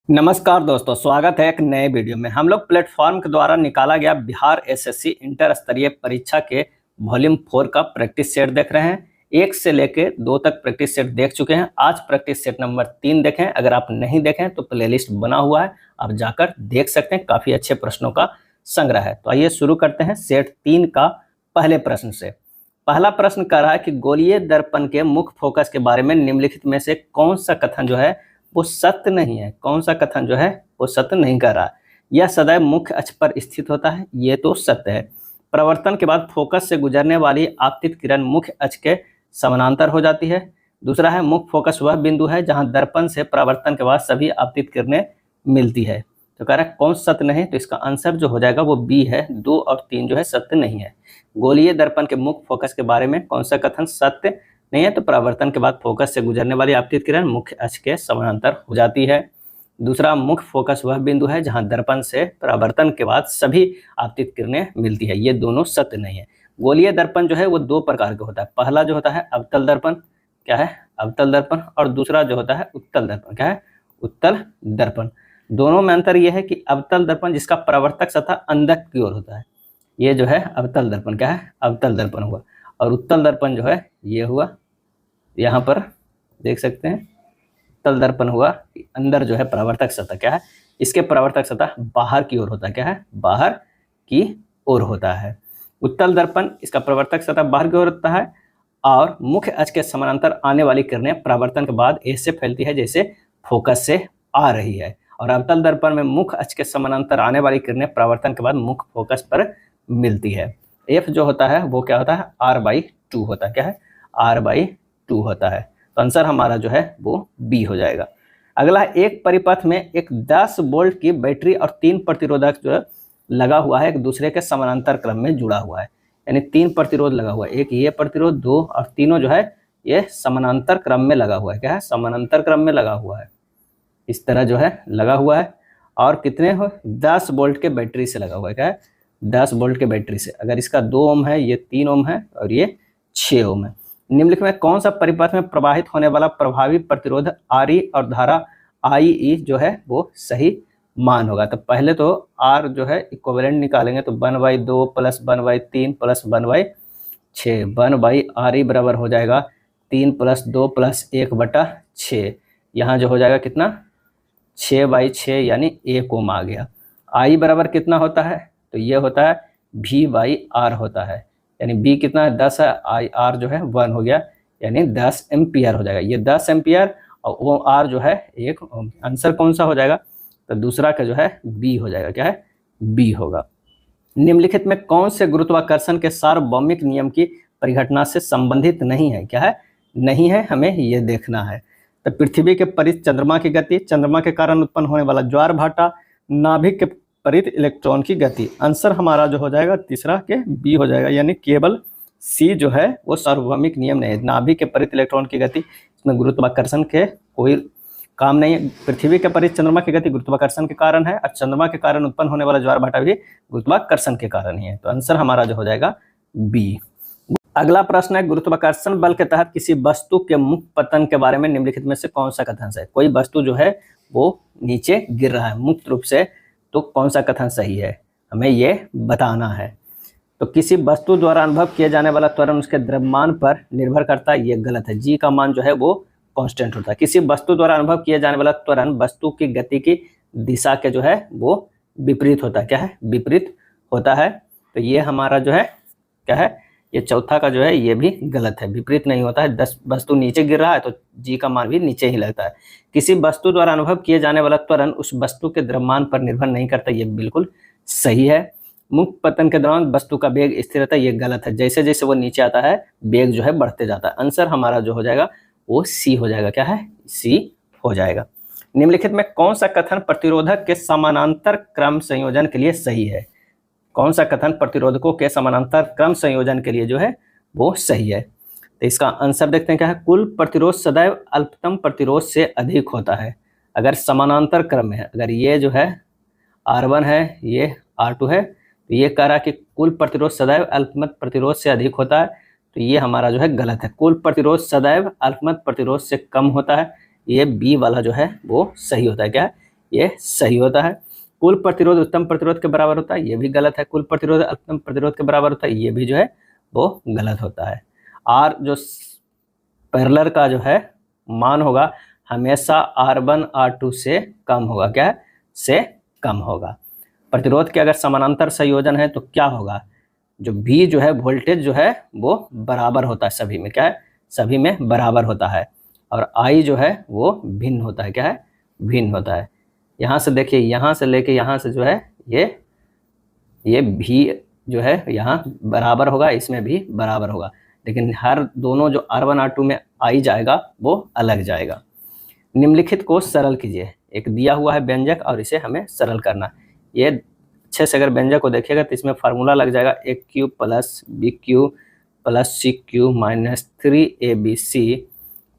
नमस्कार दोस्तों, स्वागत है एक नए वीडियो में। हम लोग प्लेटफॉर्म के द्वारा निकाला गया बिहार एसएससी इंटर स्तरीय परीक्षा के वॉल्यूम 4 का प्रैक्टिस सेट देख रहे हैं। 1 से लेकर 2 तक प्रैक्टिस सेट देख चुके हैं। आज प्रैक्टिस सेट नंबर 3 देखें। अगर आप नहीं देखें तो प्लेलिस्ट बना हुआ है, आप जाकर देख सकते हैं। काफ़ी अच्छे प्रश्नों का संग्रह है। तो आइए शुरू करते हैं सेट 3 का पहले प्रश्न से। पहला प्रश्न कह रहा है कि गोलीय दर्पण के मुख्य फोकस के बारे में निम्नलिखित में से कौन सा कथन जो है वो सत्य नहीं है। कौन सा कथन जो है वो सत्य नहीं कर रहा। यह सदैव मुख्य अक्ष पर स्थित होता है, ये तो सत्य है। प्रवर्तन के बाद फोकस से गुजरने वाली आपतित किरण मुख्य अक्ष के समानांतर हो जाती है। दूसरा है मुख्य फोकस वह बिंदु है जहां दर्पण से प्रवर्तन के बाद सभी आपतित किरणें मिलती है। तो कह रहा है कौन सत्य नहीं, तो इसका आंसर जो हो जाएगा वो बी है। 2 और 3 जो है सत्य नहीं है। गोलीय दर्पण के मुख्य फोकस के बारे में कौन सा कथन सत्य नहीं है, तो प्रवर्तन के बाद फोकस से गुजरने वाली आपतित किरण मुख्य अक्ष के समानांतर हो जाती है। दूसरा मुख्य फोकस वह बिंदु है जहां दर्पण से प्रवर्तन के बाद सभी आपतित किरणें मिलती है, ये दोनों सत्य नहीं है। गोलीय दर्पण जो है वो 2 प्रकार का होता है। पहला जो होता है अवतल दर्पण, क्या है अवतल दर्पण, और दूसरा जो होता है उत्तल दर्पण, क्या है उत्तल दर्पण। दोनों में अंतर यह है कि अवतल दर्पण जिसका प्रवर्तक सतह अंदर की ओर होता है, ये जो है अवतल दर्पण, क्या है अवतल दर्पण हुआ। और उत्तल दर्पण जो है ये हुआ, यहाँ पर देख सकते हैं उत्तल दर्पण हुआ, अंदर जो है प्रवर्तक सतह, क्या है इसके प्रवर्तक सतह बाहर की ओर होता है, क्या है बाहर की ओर होता है। उत्तल दर्पण इसका प्रवर्तक सतह बाहर की ओर होता है और मुख्य अक्ष के समानांतर आने वाली किरणें प्रवर्तन के बाद ऐसे फैलती है जैसे फोकस से आ रही है। और अवतल दर्पण में मुख्य अक्ष के समानांतर आने वाली किरणें प्रवर्तन के बाद मुख्य फोकस पर मिलती है। एफ जो होता है वो क्या होता है R/2 होता है, क्या है R/2 होता है। तो आंसर हमारा जो है वो बी हो जाएगा। अगला एक परिपथ में एक 10 वोल्ट की बैटरी और 3 प्रतिरोधक जो है लगा हुआ है, एक दूसरे के समानांतर क्रम में जुड़ा हुआ है। यानी 3 प्रतिरोध लगा हुआ है, एक ये प्रतिरोध, 2 और तीनों जो है ये समानांतर क्रम में लगा हुआ है, क्या है समानांतर क्रम में लगा हुआ है, इस तरह जो है लगा हुआ है। और कितने हो 10 वोल्ट के बैटरी से लगा हुआ है, क्या है 10 वोल्ट के बैटरी से। अगर इसका 2 ओम है, ये 3 ओम है और ये 6 ओम है। निम्नलिखित में कौन सा परिपथ में प्रवाहित होने वाला प्रभावी प्रतिरोध RE और धारा IE जो है वो सही मान होगा। तो पहले तो R जो है इक्विवेलेंट निकालेंगे, तो 1/2 प्लस 1/3 प्लस 1/6, 1/RE बराबर हो जाएगा 3 प्लस 2 प्लस 1/6। यहाँ जो हो जाएगा कितना 6/6 यानी 1 ओम आ गया। I बराबर कितना होता है, तो ये होता है V/R होता है, यानी B कितना है 10 है, R जो है 1 हो गया, यानी 10 एम्पियर हो जाएगा। ये 10 एम्पियर और वो R जो है 1 ओम। आंसर कौन सा हो जाएगा, तो दूसरा का जो है B हो जाएगा, क्या है B होगा। निम्नलिखित में कौन से गुरुत्वाकर्षण के सार्वभौमिक नियम की परिघटना से संबंधित नहीं है, क्या है नहीं है, हमें ये देखना है। तो पृथ्वी के परित चंद्रमा की गति, चंद्रमा के कारण उत्पन्न होने वाला ज्वार भाटा, नाभिक के परित इलेक्ट्रॉन की गति। आंसर हमारा जो हो जाएगा तीसरा के बी हो जाएगा, यानी केवल सी जो है वो सार्वभौमिक नियम नहीं है। नाभिक के परित इलेक्ट्रॉन की गति, इसमें गुरुत्वाकर्षण के कोई काम नहीं है। पृथ्वी के परित चंद्रमा की गति गुरुत्वाकर्षण के कारण है और चंद्रमा के कारण उत्पन्न होने वाला ज्वार भाटा भी गुरुत्वाकर्षण के कारण ही है। तो आंसर हमारा जो हो जाएगा बी। अगला प्रश्न है गुरुत्वाकर्षण बल के तहत किसी वस्तु के मुक्त पतन के बारे में निम्नलिखित में से कौन सा कथन है। कोई वस्तु जो है वो नीचे गिर रहा है मुक्त रूप से, तो कौन सा कथन सही है, हमें ये बताना है। तो किसी वस्तु द्वारा अनुभव किया जाने वाला त्वरण उसके द्रव्यमान पर निर्भर करता है, ये गलत है। जी का मान जो है वो कांस्टेंट होता है। किसी वस्तु द्वारा अनुभव किया जाने वाला त्वरण वस्तु की गति की दिशा के जो है वो विपरीत होता है, क्या है विपरीत होता है। तो ये हमारा जो है क्या है, ये चौथा का जो है ये भी गलत है, विपरीत नहीं होता है। 10 वस्तु नीचे गिर रहा है तो जी का मान भी नीचे ही लगता है। किसी वस्तु द्वारा अनुभव किए जाने वाला त्वरण उस वस्तु के द्रव्यमान पर निर्भर नहीं करता, ये बिल्कुल सही है। मुक्त पतन के दौरान वस्तु का वेग स्थिर रहता है, ये गलत है। जैसे जैसे वो नीचे आता है वेग जो है बढ़ते जाता है। आंसर हमारा जो हो जाएगा वो सी हो जाएगा, क्या है सी हो जाएगा। निम्नलिखित में कौन सा कथन प्रतिरोधक के समानांतर क्रम संयोजन के लिए सही है। कौन सा कथन प्रतिरोधकों के समानांतर क्रम संयोजन के लिए जो है वो सही है। तो इसका आंसर देखते हैं क्या है। कुल प्रतिरोध सदैव अल्पतम प्रतिरोध से अधिक होता है अगर समानांतर क्रम में है। अगर ये जो है R1 है, ये R2 है, तो ये कह रहा है कि कुल प्रतिरोध सदैव अल्पमत प्रतिरोध से अधिक होता है, तो ये हमारा जो है गलत है। कुल प्रतिरोध सदैव अल्पमत प्रतिरोध से कम होता है, ये बी वाला जो है वो सही होता है, क्या है ये सही होता है। कुल प्रतिरोध उत्तम प्रतिरोध के बराबर होता है, ये भी गलत है। कुल प्रतिरोध उत्तम प्रतिरोध के बराबर होता है, ये भी जो है वो गलत होता है। और जो पैरेलल का जो है मान होगा हमेशा R1 R2 से कम होगा, क्या है, से कम होगा। प्रतिरोध के अगर समानांतर संयोजन है तो क्या होगा, जो V जो है वोल्टेज जो है वो बराबर होता है सभी में, क्या है, सभी में बराबर होता है। और I जो है वो भिन्न होता है, क्या है, भिन्न होता है। यहाँ से देखिए, यहाँ से लेके यहाँ से जो है ये भी जो है यहाँ बराबर होगा, इसमें भी बराबर होगा, लेकिन हर दोनों जो R1 R2 में आई जाएगा वो अलग जाएगा। निम्नलिखित को सरल कीजिए। एक दिया हुआ है व्यंजक और इसे हमें सरल करना। ये अच्छे से अगर व्यंजक को देखिएगा तो इसमें फार्मूला लग जाएगा AQ plus BQ plus CQ minus 3ABC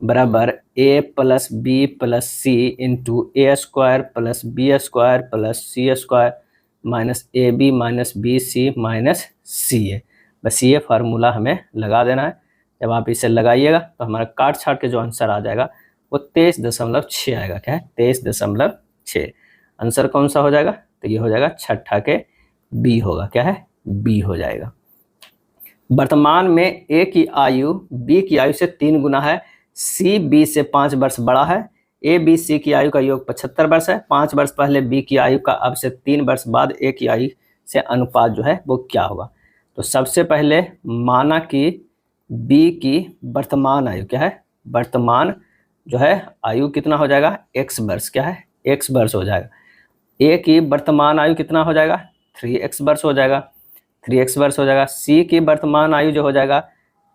बराबर A plus B plus C into A² plus B² plus C² minus AB minus BC minus CA। बस ये फार्मूला हमें लगा देना है। जब आप इसे लगाइएगा तो हमारा काट छाट के जो आंसर आ जाएगा वो 23.6 आएगा, क्या है, 23.6। आंसर कौन सा हो जाएगा, तो ये हो जाएगा छठा के B होगा, क्या है, B हो जाएगा। वर्तमान में A की आयु B की आयु से 3 गुना है, C B से 5 वर्ष बड़ा है, A B C की आयु का योग 75 वर्ष है। 5 वर्ष पहले B की आयु का अब से 3 वर्ष बाद A की आयु से अनुपात जो है वो क्या होगा। तो सबसे पहले माना कि B की वर्तमान आयु क्या है, वर्तमान जो है आयु कितना हो जाएगा, X वर्ष, क्या है, X वर्ष हो जाएगा। A की वर्तमान आयु कितना हो जाएगा, 3X वर्ष हो जाएगा, 3X वर्ष हो जाएगा। C की वर्तमान आयु जो हो जाएगा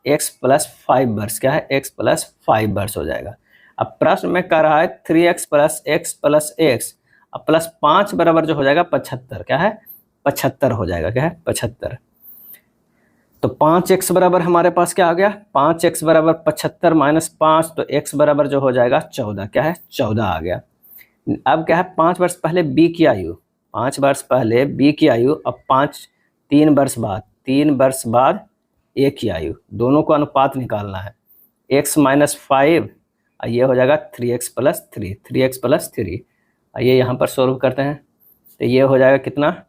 X प्लस 5 वर्ष, क्या है, X प्लस 5 वर्ष हो जाएगा। अब प्रश्न में कह रहा है 3X plus X plus X, अब प्लस 5 बराबर जो हो जाएगा 75, क्या है, 75 हो जाएगा, क्या है, 75। तो 5x बराबर हमारे पास क्या आ गया, 5x बराबर 75 माइनस 5, तो x बराबर जो हो जाएगा 14, क्या है, 14 आ गया। अब क्या है, 5 वर्ष पहले B की आयु, 5 वर्ष पहले B की आयु, अब 3 वर्ष बाद, 3 वर्ष बाद A की आयु, दोनों को अनुपात निकालना है। x माइनस 5, ये हो जाएगा 3x प्लस 3, 3x प्लस 3। आइए यहाँ पर सॉल्व करते हैं, तो ये हो जाएगा कितना,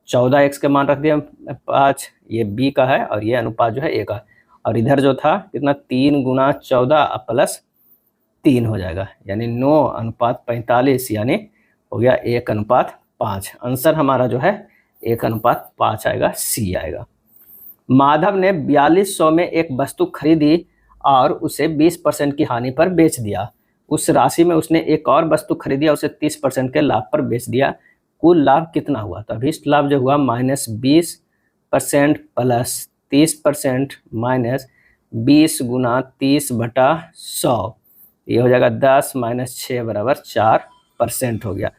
14x के मान रख दिया 5, ये B का है और ये अनुपात जो है A का, और इधर जो था कितना 3 गुना 14 प्लस 3 हो जाएगा, यानी 9:45, यानी हो गया 1:5। आंसर हमारा जो है 1:5 आएगा, C आएगा। माधव ने 4200 में एक वस्तु खरीदी और उसे 20% की हानि पर बेच दिया। उस राशि में उसने एक और वस्तु खरीदी और उसे 30% के लाभ पर बेच दिया। कुल लाभ कितना हुआ, तो अभीष्ट लाभ जो हुआ -20% प्लस 30% माइनस 20 गुना 30/100, ये हो जाएगा 10 माइनस 6 बराबर 4% हो गया।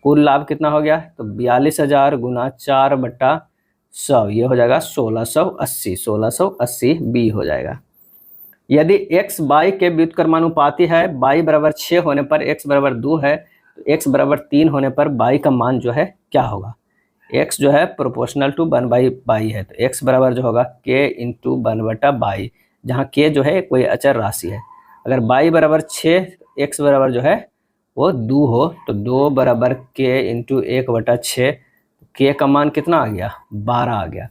कुल लाभ कितना हो गया, तो 42,000 गुना 4/100, ये हो जाएगा 1680, 1680 B हो जाएगा। यदि x y के व्युत्क्रमानुपाती है, y बराबर 6 होने पर x बराबर 2 है, तो x बराबर 3 होने पर y का मान जो है क्या होगा। x जो है प्रोपोर्शनल टू 1/y है, तो x बराबर जो होगा k इंटू 1/y, जहाँ k जो है कोई अचर राशि है। अगर y बराबर 6, x बराबर जो है वो 2 हो, तो 2 बराबर k इंटू 1/6, k का मान कितना आ गया, 12 आ गया।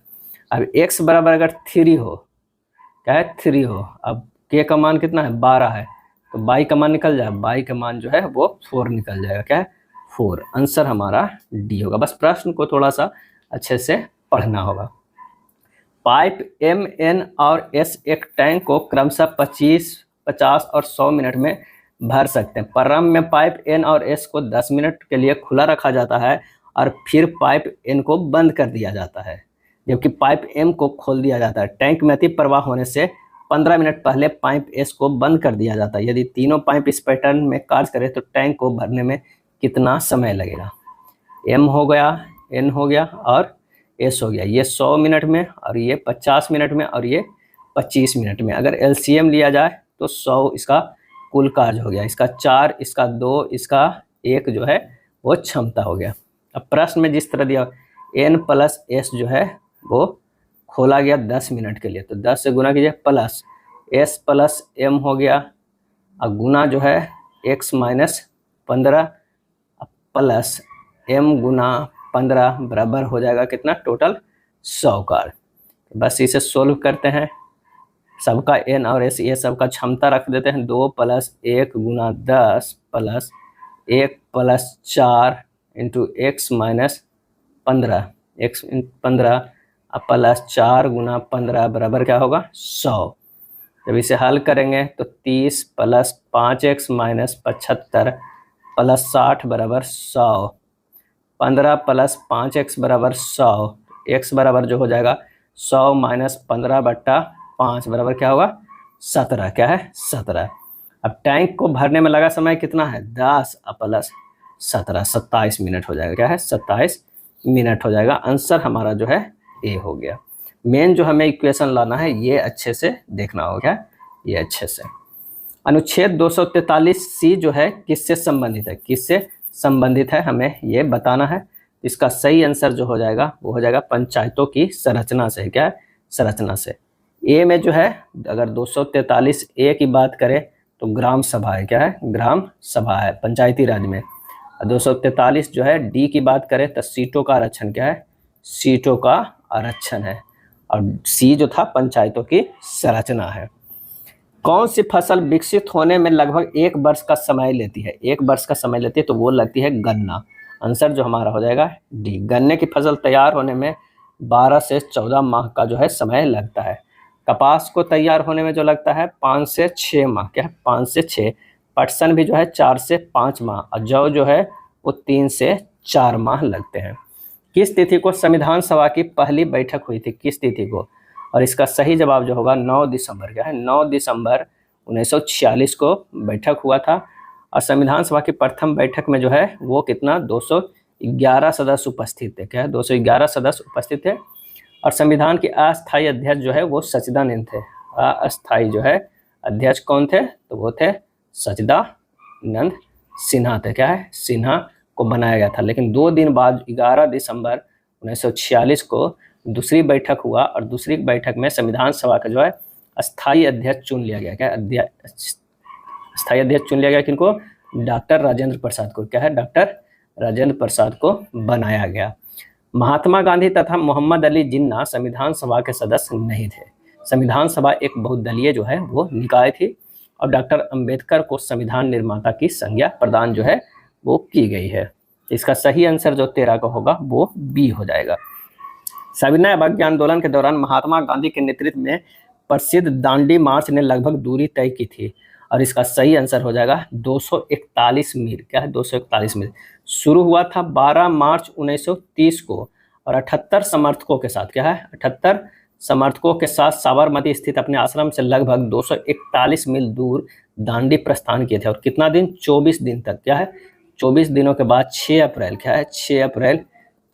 अब x बराबर अगर 3 हो, क्या है, 3 हो, अब k का मान कितना है, 12 है, तो y का मान निकल जाए, y का मान जो है वो 4 निकल जाएगा, क्या है, 4। आंसर हमारा D होगा। बस प्रश्न को थोड़ा सा अच्छे से पढ़ना होगा। पाइप M, N और S एक टैंक को क्रमशः 25, 50 और 100 मिनट में भर सकते हैं। प्रारंभ में पाइप N और S को 10 मिनट के लिए खुला रखा जाता है और फिर पाइप N को बंद कर दिया जाता है, जबकि पाइप M को खोल दिया जाता है। टैंक में अति प्रवाह होने से 15 मिनट पहले पाइप S को बंद कर दिया जाता है। यदि तीनों पाइप इस पैटर्न में कार्य करें तो टैंक को भरने में कितना समय लगेगा। M हो गया, N हो गया और S हो गया। ये 100 मिनट में और ये 50 मिनट में और ये 25 मिनट में। अगर LCM लिया जाए तो 100 इसका कुल कार्य हो गया, इसका 4, इसका 2, इसका 1 जो है वो क्षमता हो गया। अब प्रश्न में जिस तरह दिया N प्लस S जो है वो खोला गया 10 मिनट के लिए, तो 10 से गुना कीजिए, प्लस S प्लस M हो गया और गुना जो है x माइनस 15 प्लस m गुना 15 बराबर हो जाएगा कितना, टोटल 100 का। बस इसे सोल्व करते हैं, सबका n और s ये सबका क्षमता रख देते हैं। 2 + 1 गुना 10 plus 1 + 4 into x minus 15, x 15 plus 4 गुना 15 बराबर क्या होगा, 100। जब इसे हल करेंगे तो 30 + 5x माइनस 75 प्लस 60 बराबर 100। 15 + 5x बराबर 100, x बराबर जो हो जाएगा 100 माइनस 15/5 बराबर क्या होगा, 17। क्या है, 17। अब टैंक को भरने में लगा समय कितना है, 10 प्लस 17, 27 मिनट हो जाएगा। क्या है, 27 मिनट हो जाएगा। आंसर हमारा जो है ए हो गया। मेन जो हमें इक्वेशन लाना है ये अच्छे से देखना होगा, ये अच्छे से। अनुच्छेद 243C जो है किससे संबंधित है, किससे संबंधित है हमें ये बताना है। इसका सही आंसर जो हो जाएगा वो हो जाएगा पंचायतों की संरचना से। क्या है, संरचना से। ए में जो है अगर 243A की बात करें तो ग्राम सभा है। क्या है, ग्राम सभा है पंचायती राज में। 243 जो है डी की बात करें तो सीटों का आरक्षण। क्या है, सीटों का आरक्षण है। और सी जो था पंचायतों की संरचना है। कौन सी फसल विकसित होने में लगभग 1 वर्ष का समय लेती है, 1 वर्ष का समय लेती है, तो वो लगती है गन्ना। आंसर जो हमारा हो जाएगा डी। गन्ने की फसल तैयार होने में 12 से 14 माह का जो है समय लगता है। कपास को तैयार होने में जो लगता है 5 से 6 माह। क्या है, 5 से 6। पटसन भी जो है 4 से 5 माह। और जौ जो है वो 3 से 4 माह लगते हैं। किस तिथि को संविधान सभा की पहली बैठक हुई थी, किस तिथि को, और इसका सही जवाब जो होगा 9 दिसंबर। क्या है, 9 दिसंबर 1946 को बैठक हुआ था। और संविधान सभा की प्रथम बैठक में जो है वो कितना, 211 सदस्य उपस्थित थे। क्या है, 211 सदस्य उपस्थित थे। और संविधान के अस्थायी अध्यक्ष जो है वो सच्चिदानंद थे। अस्थायी जो है अध्यक्ष कौन थे, तो वो थे सच्चिदानंद सिन्हा थे। क्या है, सिन्हा को बनाया गया था। लेकिन 2 दिन बाद 11 दिसंबर 1946 को दूसरी बैठक हुआ और दूसरी बैठक में संविधान सभा का जो है अस्थायी अध्यक्ष चुन लिया गया। क्या, अस्थायी अध्यक्ष चुन लिया गया किनको, डॉक्टर राजेंद्र प्रसाद को। क्या है, डॉक्टर राजेंद्र प्रसाद को बनाया गया। महात्मा गांधी तथा मोहम्मद अली जिन्ना संविधान सभा के सदस्य नहीं थे। संविधान सभा एक बहुदलीय जो है वो निकाय थी और डॉक्टर अंबेडकर को संविधान निर्माता की संज्ञा प्रदान जो है वो की गई है। इसका सही आंसर जो 13 का होगा वो बी हो जाएगा। सविनय अवज्ञा आंदोलन के दौरान महात्मा गांधी के नेतृत्व में प्रसिद्ध दांडी मार्च ने लगभग दूरी तय की थी और इसका सही आंसर हो जाएगा 241 मील। क्या है, 241 मील। शुरू हुआ था 12 मार्च 1930 को और 78 समर्थकों के साथ। क्या है, 78 समर्थकों के साथ साबरमती स्थित अपने आश्रम से लगभग 241 मील दूर दांडी प्रस्थान किए थे। और कितना दिन, 24 दिन तक। क्या है, 24 दिनों के बाद 6 अप्रैल, क्या है,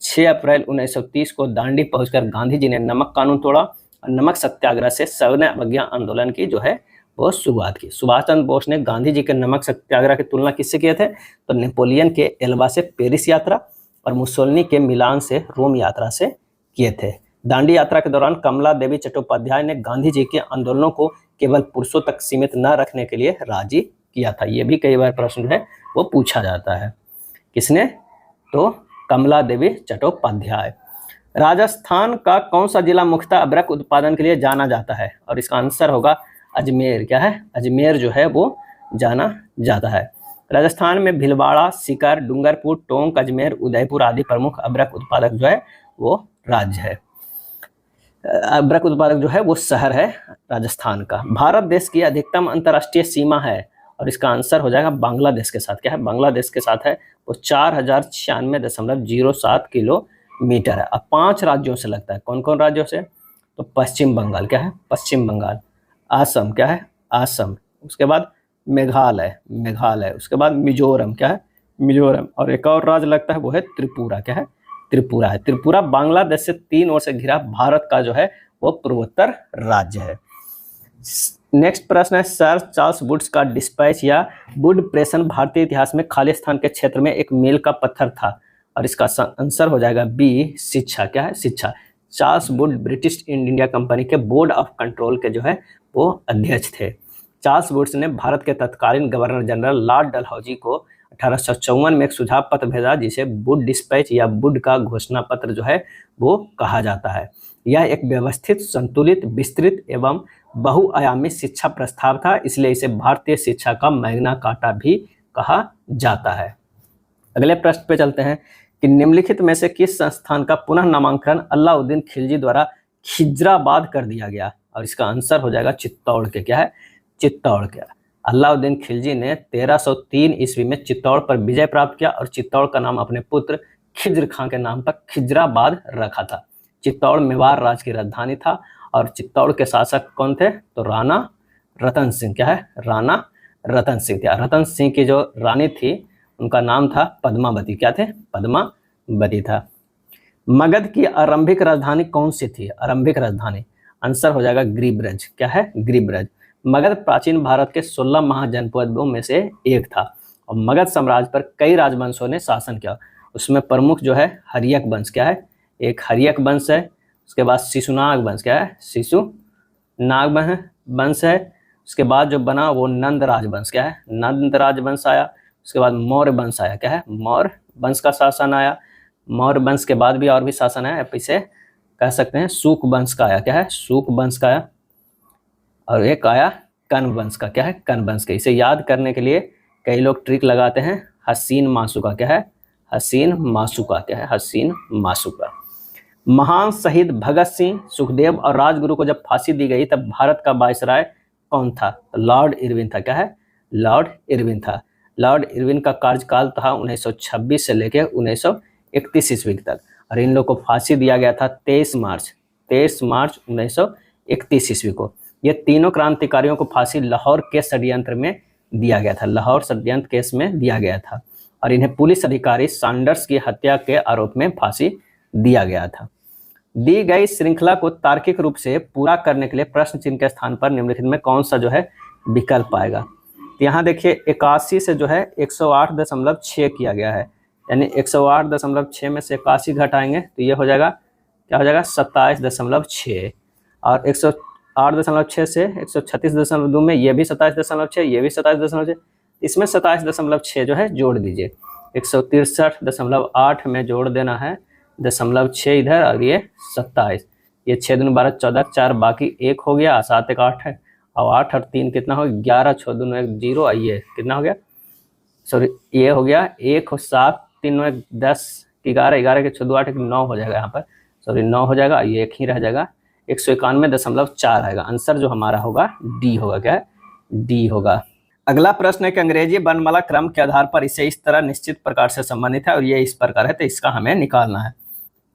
6 अप्रैल 1930 को दांडी पहुंचकर गांधी जी ने नमक कानून तोड़ा और नमक सत्याग्रह से सविनय अवज्ञा आंदोलन की जो है वो शुरुआत की। सुभाष चंद्र बोस ने गांधी जी के नमक सत्याग्रह की तुलना किससे किए थे, तो नेपोलियन के एल्बा से पेरिस यात्रा और मुसोलिनी के मिलान से रोम यात्रा से किए थे। दांडी यात्रा के दौरान कमला देवी चट्टोपाध्याय ने गांधी जी के आंदोलनों को केवल पुरुषों तक सीमित न रखने के लिए राजी किया था। ये भी कई बार प्रश्न जो है वो पूछा जाता है। किसने, तो कमला देवी चट्टोपाध्याय। राजस्थान का कौन सा जिला मुख्यतः अदरक उत्पादन के लिए जाना जाता है, और इसका आंसर होगा अजमेर। क्या है, अजमेर जो है वो जाना जाता है। राजस्थान में भीलवाड़ा, सीकर, डूंगरपुर, टोंक, अजमेर, उदयपुर आदि प्रमुख अदरक उत्पादक जो है वो राज्य है। अदरक उत्पादक जो है वो शहर है राजस्थान का। भारत देश की अधिकतम अंतर्राष्ट्रीय सीमा है और इसका आंसर हो जाएगा बांग्लादेश के साथ। क्या है, बांग्लादेश के साथ है वो 4096.07 किलोमीटर है। अब 5 राज्यों से लगता है। कौन कौन राज्यों से, तो पश्चिम बंगाल। क्या है, पश्चिम बंगाल। असम। क्या है, असम। उसके बाद मेघालय। उसके बाद मिजोरम। क्या है, मिजोरम। और एक और राज्य लगता है वो है त्रिपुरा। क्या है, त्रिपुरा है। त्रिपुरा बांग्लादेश से 3 ओर से घिरा भारत का जो है वो पूर्वोत्तर राज्य है। नेक्स्ट प्रश्न है, सर चार्ल्स वुड्स का डिस्पैच या वुड प्रेषण भारतीय इतिहास में खालिस्तान के क्षेत्र में एक मील का पत्थर था और इसका आंसर हो जाएगा बी, शिक्षा। क्या है, शिक्षा। Charles Wood British east India company के बोर्ड ऑफ कंट्रोल के जो है वो अध्यक्ष थे। चार्ल्स वुड्स ने भारत के तत्कालीन गवर्नर जनरल लॉर्ड डलहौजी को 1854 में एक सुझाव पत्र भेजा जिसे वुड डिस्पैच या वुड का घोषणा पत्र जो है वो कहा जाता है। यह एक व्यवस्थित, संतुलित, विस्तृत एवं बहुआयामी शिक्षा प्रस्ताव था, इसलिए इसे भारतीय शिक्षा का मैग्ना कार्टा भी कहा जाता है। अगले प्रश्न पे चलते हैं कि निम्नलिखित में से किस संस्थान का पुनः नामांकन अलाउद्दीन खिलजी द्वारा खिजराबाद कर दिया गया, और इसका आंसर हो जाएगा चित्तौड़ के। क्या है? चित्तौड़ के। अलाउद्दीन खिलजी ने 1303 ईस्वी में चित्तौड़ पर विजय प्राप्त किया और चित्तौड़ का नाम अपने पुत्र खिज्र खां के नाम पर खिजराबाद रखा था। चित्तौड़ मेवाड़ राज की राजधानी था और चित्तौड़ के शासक कौन थे? तो राणा रतन सिंह। क्या है? राणा रतन सिंह थे। रतन सिंह की जो रानी थी उनका नाम था पद्मावती। क्या थे? पद्मावती था। मगध की आरंभिक राजधानी कौन सी थी? आरंभिक राजधानी आंसर हो जाएगा गिरिब्रज। क्या है? गिरिब्रज। मगध प्राचीन भारत के 16 महाजनपदों में से एक था और मगध साम्राज्य पर कई राजवंशों ने शासन किया। उसमें प्रमुख जो है हर्यक वंश। क्या है? एक हर्यक वंश है। उसके बाद शिशुनाग वंश। क्या है? शिशुनाग वंश है। उसके बाद जो बना वो नंद राजवंश। क्या है? नंद राजवंश आया। उसके बाद मौर्य वंश आया। क्या है? मौर्य वंश का शासन आया। मौर्य वंश के बाद भी और भी शासन आया, इसे कह सकते हैं सूक वंश का आया। क्या है? सूक वंश का आया। और एक आया कन वंश का। क्या है? कन वंश का। इसे याद करने के लिए कई लोग ट्रिक लगाते हैं, हसीन मासुका। क्या है? हसीन मासुका। क्या है? हसीन मासुका। महान शहीद भगत सिंह, सुखदेव और राजगुरु को जब फांसी दी गई तब भारत का वायसराय कौन था? तो लॉर्ड इरविन था। क्या है? लॉर्ड इरविन था। लॉर्ड इरविन का कार्यकाल था 1926 से लेकर 1931 ईस्वी तक और इन लोगों को फांसी दिया गया था 23 मार्च 1931 ईस्वी को। ये तीनों क्रांतिकारियों को फांसी लाहौर के षड्यंत्र में दिया गया था। लाहौर षड्यंत्र केस में दिया गया था और इन्हें पुलिस अधिकारी सैंडर्स की हत्या के आरोप में फांसी दिया गया था। दी गई श्रृंखला को तार्किक रूप से पूरा करने के लिए प्रश्न चिन्ह के स्थान पर निम्नलिखित में कौन सा जो है विकल्प आएगा? तो यहाँ देखिए 81 से जो है 108.6 किया गया है, यानी 108.6 में से 81 घटाएंगे तो ये हो जाएगा, क्या हो जाएगा? 27.6 और 108.6 से 136.2 में ये भी 27.6, ये भी 27.6, इसमें 27.6 जो है जोड़ दीजिए। 163.8 में जोड़ देना है 0.6 इधर और ये 27, ये 6 दूनी 12 14 4 बाकी 1 हो गया, 7 1 8 है और 8 और 3 कितना हो गया? 11 6 दूनी 1 0 और ये कितना हो गया? सॉरी ये हो गया 1 और 7 3 1 10 11 11 के 6 2 8 9 हो जाएगा यहाँ पर, सॉरी 9 हो जाएगा, ये 1 ही रह जाएगा, 191.4 आएगा। आंसर जो हमारा होगा डी होगा। क्या है? डी होगा। अगला प्रश्न है कि अंग्रेजी वर्णमाला क्रम के आधार पर इसे इस तरह निश्चित प्रकार से संबंधित है और ये इस प्रकार है, तो इसका हमें निकालना है।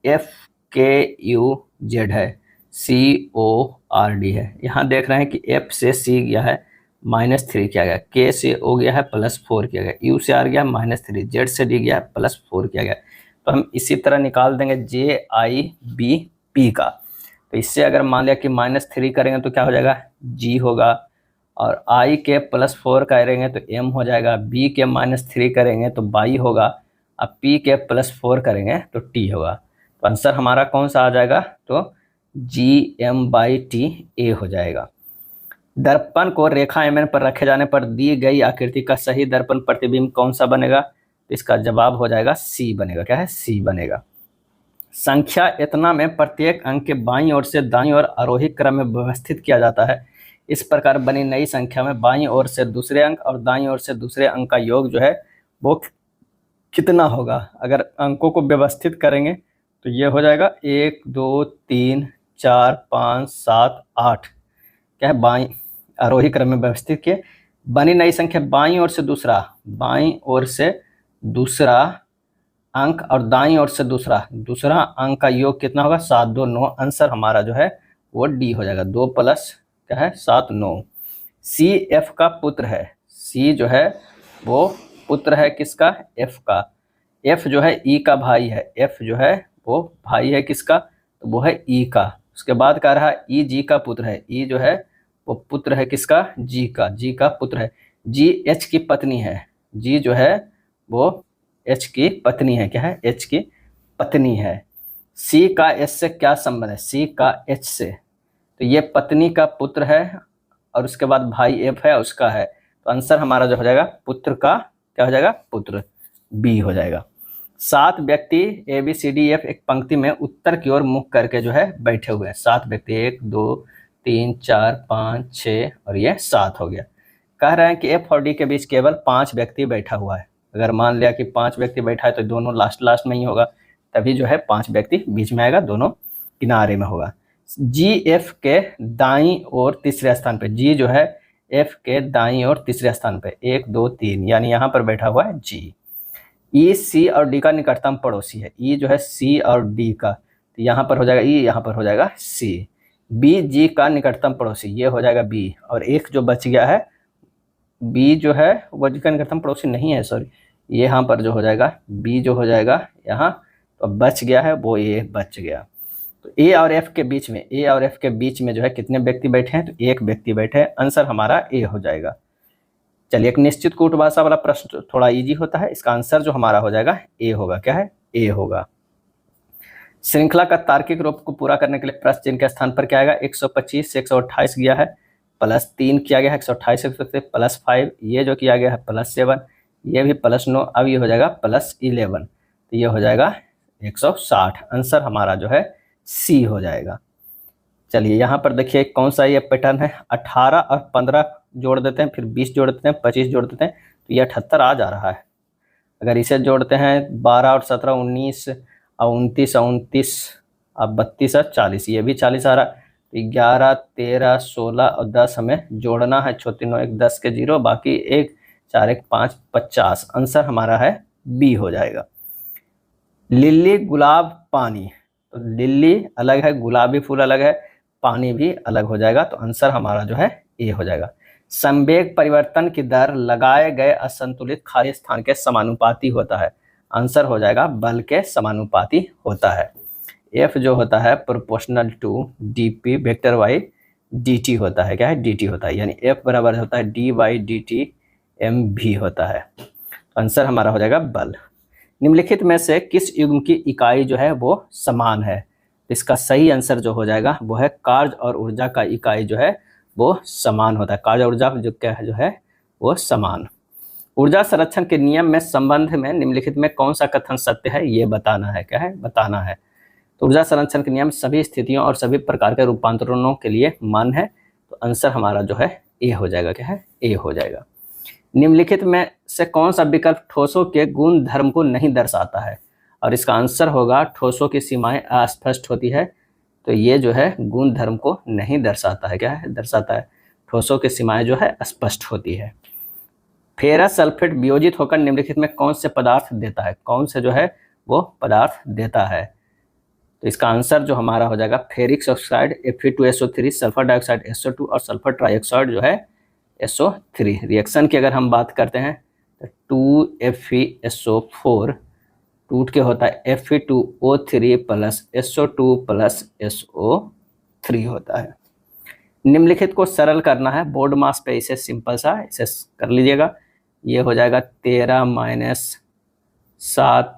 FKUZ है, CORD है। यहाँ देख रहे हैं कि F से C गया है -3 किया गया, K से O गया है +4 किया गया, U से R गया -3, Z से D गया है +4 किया गया। तो हम इसी तरह निकाल देंगे JIBP का। तो इससे अगर मान लिया कि -3 करेंगे तो क्या हो जाएगा? G होगा, और I के +4 करेंगे तो M हो जाएगा, B के -3 करेंगे तो Y होगा, अब P के +4 करेंगे तो T होगा। तो आंसर हमारा कौन सा आ जाएगा? तो GM/T A हो जाएगा। दर्पण को रेखा MN पर रखे जाने पर दी गई आकृति का सही दर्पण प्रतिबिंब कौन सा बनेगा? तो इसका जवाब हो जाएगा C बनेगा। क्या है? C बनेगा। संख्या इतना में प्रत्येक अंक के बाईं ओर से दाईं ओर आरोही क्रम में व्यवस्थित किया जाता है। इस प्रकार बनी नई संख्या में बाईं ओर से दूसरे अंक और दाईं ओर से दूसरे अंक का योग जो है वो कितना होगा? अगर अंकों को व्यवस्थित करेंगे तो ये हो जाएगा 1 2 3 4 5 7 8। क्या है? बाईं आरोही क्रम में व्यवस्थित किए बनी नई संख्या बाईं ओर से दूसरा अंक और दाईं ओर से दूसरा अंक का योग कितना होगा? 7 2 9। आंसर हमारा जो है वो डी हो जाएगा। 2 प्लस क्या है? 7 9। C F का पुत्र है। C जो है वो पुत्र है किसका? F का। F जो है E का भाई है। F जो है वो भाई है किसका? तो वो है E का। उसके बाद कह रहा है E G का पुत्र है। E जो है वो पुत्र है किसका? G का। G का पुत्र है। G H की पत्नी है। G जो है वो H की पत्नी है। क्या है? H की पत्नी है। C का S से क्या संबंध है? C का H से, तो ये पत्नी का पुत्र है और उसके बाद भाई F है उसका है, तो आंसर हमारा जो हो जाएगा पुत्र का क्या हो जाएगा, पुत्र, बी हो जाएगा। 7 व्यक्ति ABCDF एक पंक्ति में उत्तर की ओर मुख करके जो है बैठे हुए हैं। 7 व्यक्ति, 1 2 3 4 5 6 और ये 7 हो गया। कह रहे हैं कि F और D के बीच केवल 5 व्यक्ति बैठा हुआ है। अगर मान लिया कि 5 व्यक्ति बैठा है तो दोनों लास्ट में ही होगा, तभी जो है 5 व्यक्ति बीच में आएगा, दोनों किनारे में होगा। G F के दाईं ओर तीसरे स्थान पे, G जो है F के दाईं ओर तीसरे स्थान पे, 1 2 3, यानी यहाँ पर बैठा हुआ है G। E C और D का निकटतम पड़ोसी है। E जो है C और D का, तो यहाँ पर हो जाएगा E, यहाँ पर हो जाएगा C। B G का निकटतम पड़ोसी, ये हो जाएगा B, और एक जो बच गया है B जो है वो G का निकटतम पड़ोसी नहीं है, सॉरी, ये यहाँ पर जो हो जाएगा B जो हो जाएगा यहाँ, तो बच गया है वो A बच गया। तो A और F के बीच में, A और F के बीच में जो है कितने व्यक्ति बैठे हैं, तो एक व्यक्ति बैठे हैं। आंसर हमारा A हो जाएगा। चलिए, एक निश्चित कूट भाषा वाला प्रश्न थोड़ा इजी होता है, इसका आंसर जो हमारा हो जाएगा A होगा। क्या है, A होगा। श्रृंखला का तार्किक रूप को पूरा करने के लिए प्रश्न चिन्ह के स्थान पर क्या आएगा, 125 से 128 गया है, +3 किया गया है, 128 से +5, ये जो किया गया है +7, ये भी +9, अब ये हो जाएगा +11, तो ये हो जाएगा 160। आंसर हमारा जो है C हो जाएगा। चलिए, यहाँ पर देखिए कौन सा ये पैटर्न है, 18 और 15 जोड़ देते हैं, फिर 20 जोड़ देते हैं, 25 जोड़ देते हैं, तो ये 78 आ जा रहा है। अगर इसे जोड़ते हैं 12 और 17 19 और 29 और 29 और 32 और 40, ये भी 40 आ रहा है। 11 13 16 और 10 हमें जोड़ना है, 6 3 9 1 10 के 0, बाकी 1 4 1 5 50। आंसर हमारा है B हो जाएगा। लिली गुलाब पानी, तो लिली अलग है, गुलाबी फूल अलग है, पानी भी अलग हो जाएगा, तो आंसर हमारा जो है A हो जाएगा। संवेग परिवर्तन की दर लगाए गए असंतुलित खाली स्थान के समानुपाती होता है। आंसर हो जाएगा बल के समानुपाती होता है। F जो होता है proportional to dp vector y dt होता है। क्या है, dt होता है, यानी F बराबर होता है dy dt mv होता है। आंसर हमारा हो जाएगा बल। निम्नलिखित में से किस युग्म की इकाई जो है वो समान है, इसका सही आंसर जो हो जाएगा वो है कार्य और ऊर्जा का इकाई जो है वो समान होता है। कार्य और ऊर्जा जो क्या है, जो है वो समान। ऊर्जा संरक्षण के नियम में संबंध में निम्नलिखित में कौन सा कथन सत्य है, ये बताना है। क्या है, बताना है। तो ऊर्जा संरक्षण के नियम सभी स्थितियों और सभी प्रकार के रूपांतरणों के लिए मान्य है, तो आंसर हमारा जो है A हो जाएगा। क्या है, A हो जाएगा। निम्नलिखित में से कौन सा विकल्प ठोसों के गुण धर्म को नहीं दर्शाता है, और इसका आंसर होगा ठोसों की सीमाएं अस्पष्ट होती है, तो ये जो है गुण धर्म को नहीं दर्शाता है। क्या है, दर्शाता है। ठोसों की सीमाएं जो है स्पष्ट होती है। फेरस सल्फेट वियोजित होकर निम्नलिखित में कौन से पदार्थ देता है, कौन से जो है वो पदार्थ देता है, तो इसका आंसर जो हमारा हो जाएगा ferric oxide Fe2SO3, sulphur dioxide SO2 और सल्फर ट्राइऑक्साइड जो है SO3। रिएक्शन की अगर हम बात करते हैं तो 2FeSO4 टूट के होता है Fe2O3 plus SO2 plus SO3 होता है। निम्नलिखित को सरल करना है बोर्ड मास पे, इसे सिंपल सा इसे कर लीजिएगा। ये हो जाएगा 13 - 7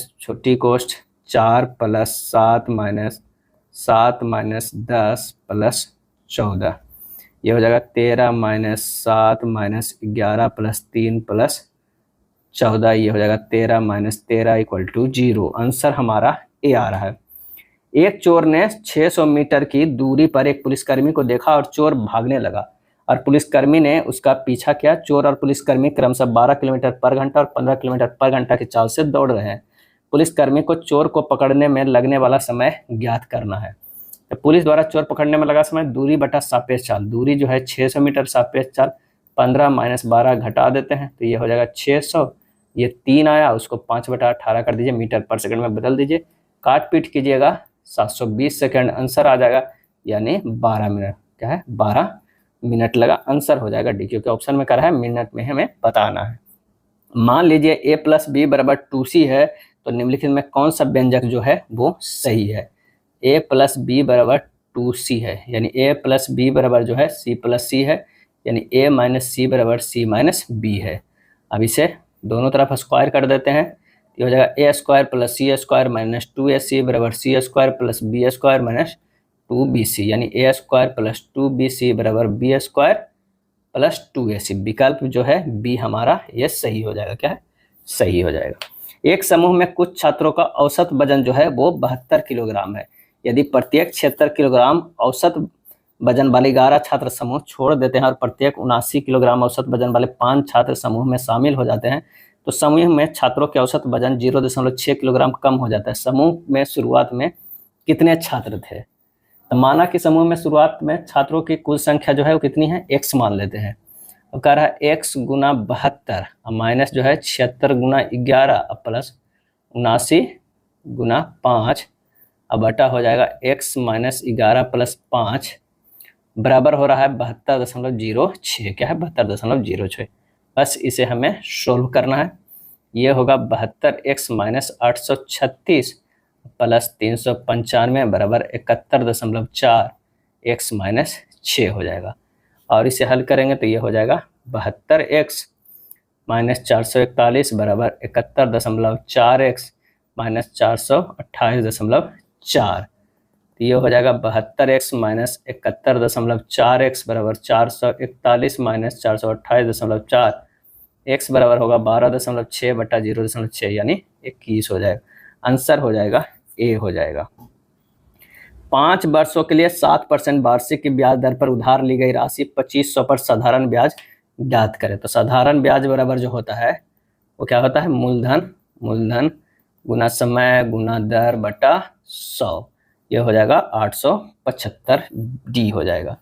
- छोटी कोष्ठ 4 + 7 - 7 - 10 + 14, ये हो जाएगा 13 - 7 - 11 + 3 + 14, ये हो जाएगा 13 - 13 = 0। आंसर हमारा A आ रहा है। एक चोर ने 600 मीटर की दूरी पर एक पुलिसकर्मी को देखा और चोर भागने लगा, और पुलिसकर्मी ने उसका पीछा किया। चोर और पुलिसकर्मी क्रमशः 12 किलोमीटर पर घंटा और 15 किलोमीटर पर घंटा की चाल से दौड़ रहे हैं। पुलिसकर्मी को चोर को पकड़ने में लगने वाला समय ज्ञात करना है। तो पुलिस द्वारा चोर पकड़ने में लगा समय दूरी बटा सापेक्ष चाल, दूरी जो है 600 मीटर, सापेक्ष चाल 15 - 12 घटा देते हैं, तो ये हो जाएगा 600, ये 3 आया, उसको 5/18 कर दीजिए, मीटर पर सेकंड में बदल दीजिए, काट पीट कीजिएगा, 720 सेकंड आंसर आ जाएगा, यानी 12 मिनट। क्या है, 12 मिनट लगा। आंसर हो जाएगा डी, क्योंकि ऑप्शन में कर रहा है मिनट में हमें बताना है। मान लीजिए A + B = 2C है, तो निम्नलिखित में कौन सा व्यंजक जो है वो सही है। A + B = 2C है, यानी A + B बराबर जो है C + C है, यानी A - C = C - B है। अब इसे दोनों तरफ स्क्वायर कर देते हैं, ये हो जाएगा A² + C² - 2AC = C² + B² - 2BC, यानी A² + 2BC = B² plus 2AC। विकल्प जो है बी हमारा ये सही हो जाएगा। क्या है? सही हो जाएगा। एक समूह में कुछ छात्रों का औसत वजन जो है वो 72 किलोग्राम है। यदि प्रत्येक 76 किलोग्राम औसत वजन वाले 11 छात्र समूह छोड़ देते हैं और प्रत्येक 79 किलोग्राम औसत वजन वाले 5 छात्र समूह में शामिल हो जाते हैं तो समूह में छात्रों के औसत वजन 0.6 किलोग्राम कम हो जाता है। समूह में शुरुआत में कितने छात्र थे? तो माना कि समूह में शुरुआत में छात्रों की कुल संख्या जो है वो कितनी है? x मान लेते हैं। तो कह रहा है x गुना 72 और माइनस जो है 76 गुना 11 और प्लस 79 गुना 5 अब बटा हो जाएगा x माइनस 11 प्लस 5 बराबर हो रहा है 72.06। क्या है? 72.06। बस इसे हमें सोल्व करना है। ये होगा 72x माइनस 836 प्लस 395 बराबर 71.4 x माइनस 6 हो जाएगा। और इसे हल करेंगे तो ये हो जाएगा 72x माइनस 441 बराबर 71.4x माइनस 428.4। तो ये हो जाएगा 72x माइनस 71.4x बराबर 441 माइनस 428.4। x बराबर होगा 12.6 बटा 0.6 यानी 21 हो जाएगा। आंसर हो जाएगा ए हो जाएगा। 5 वर्षों के लिए 7% वार्षिक की ब्याज दर पर उधार ली गई राशि 2500 पर साधारण ब्याज ज्ञात करें। तो साधारण ब्याज बराबर जो होता है वो क्या होता है? मूलधन गुना समय गुना दर बटा 100। यह हो जाएगा 875 डी हो जाएगा।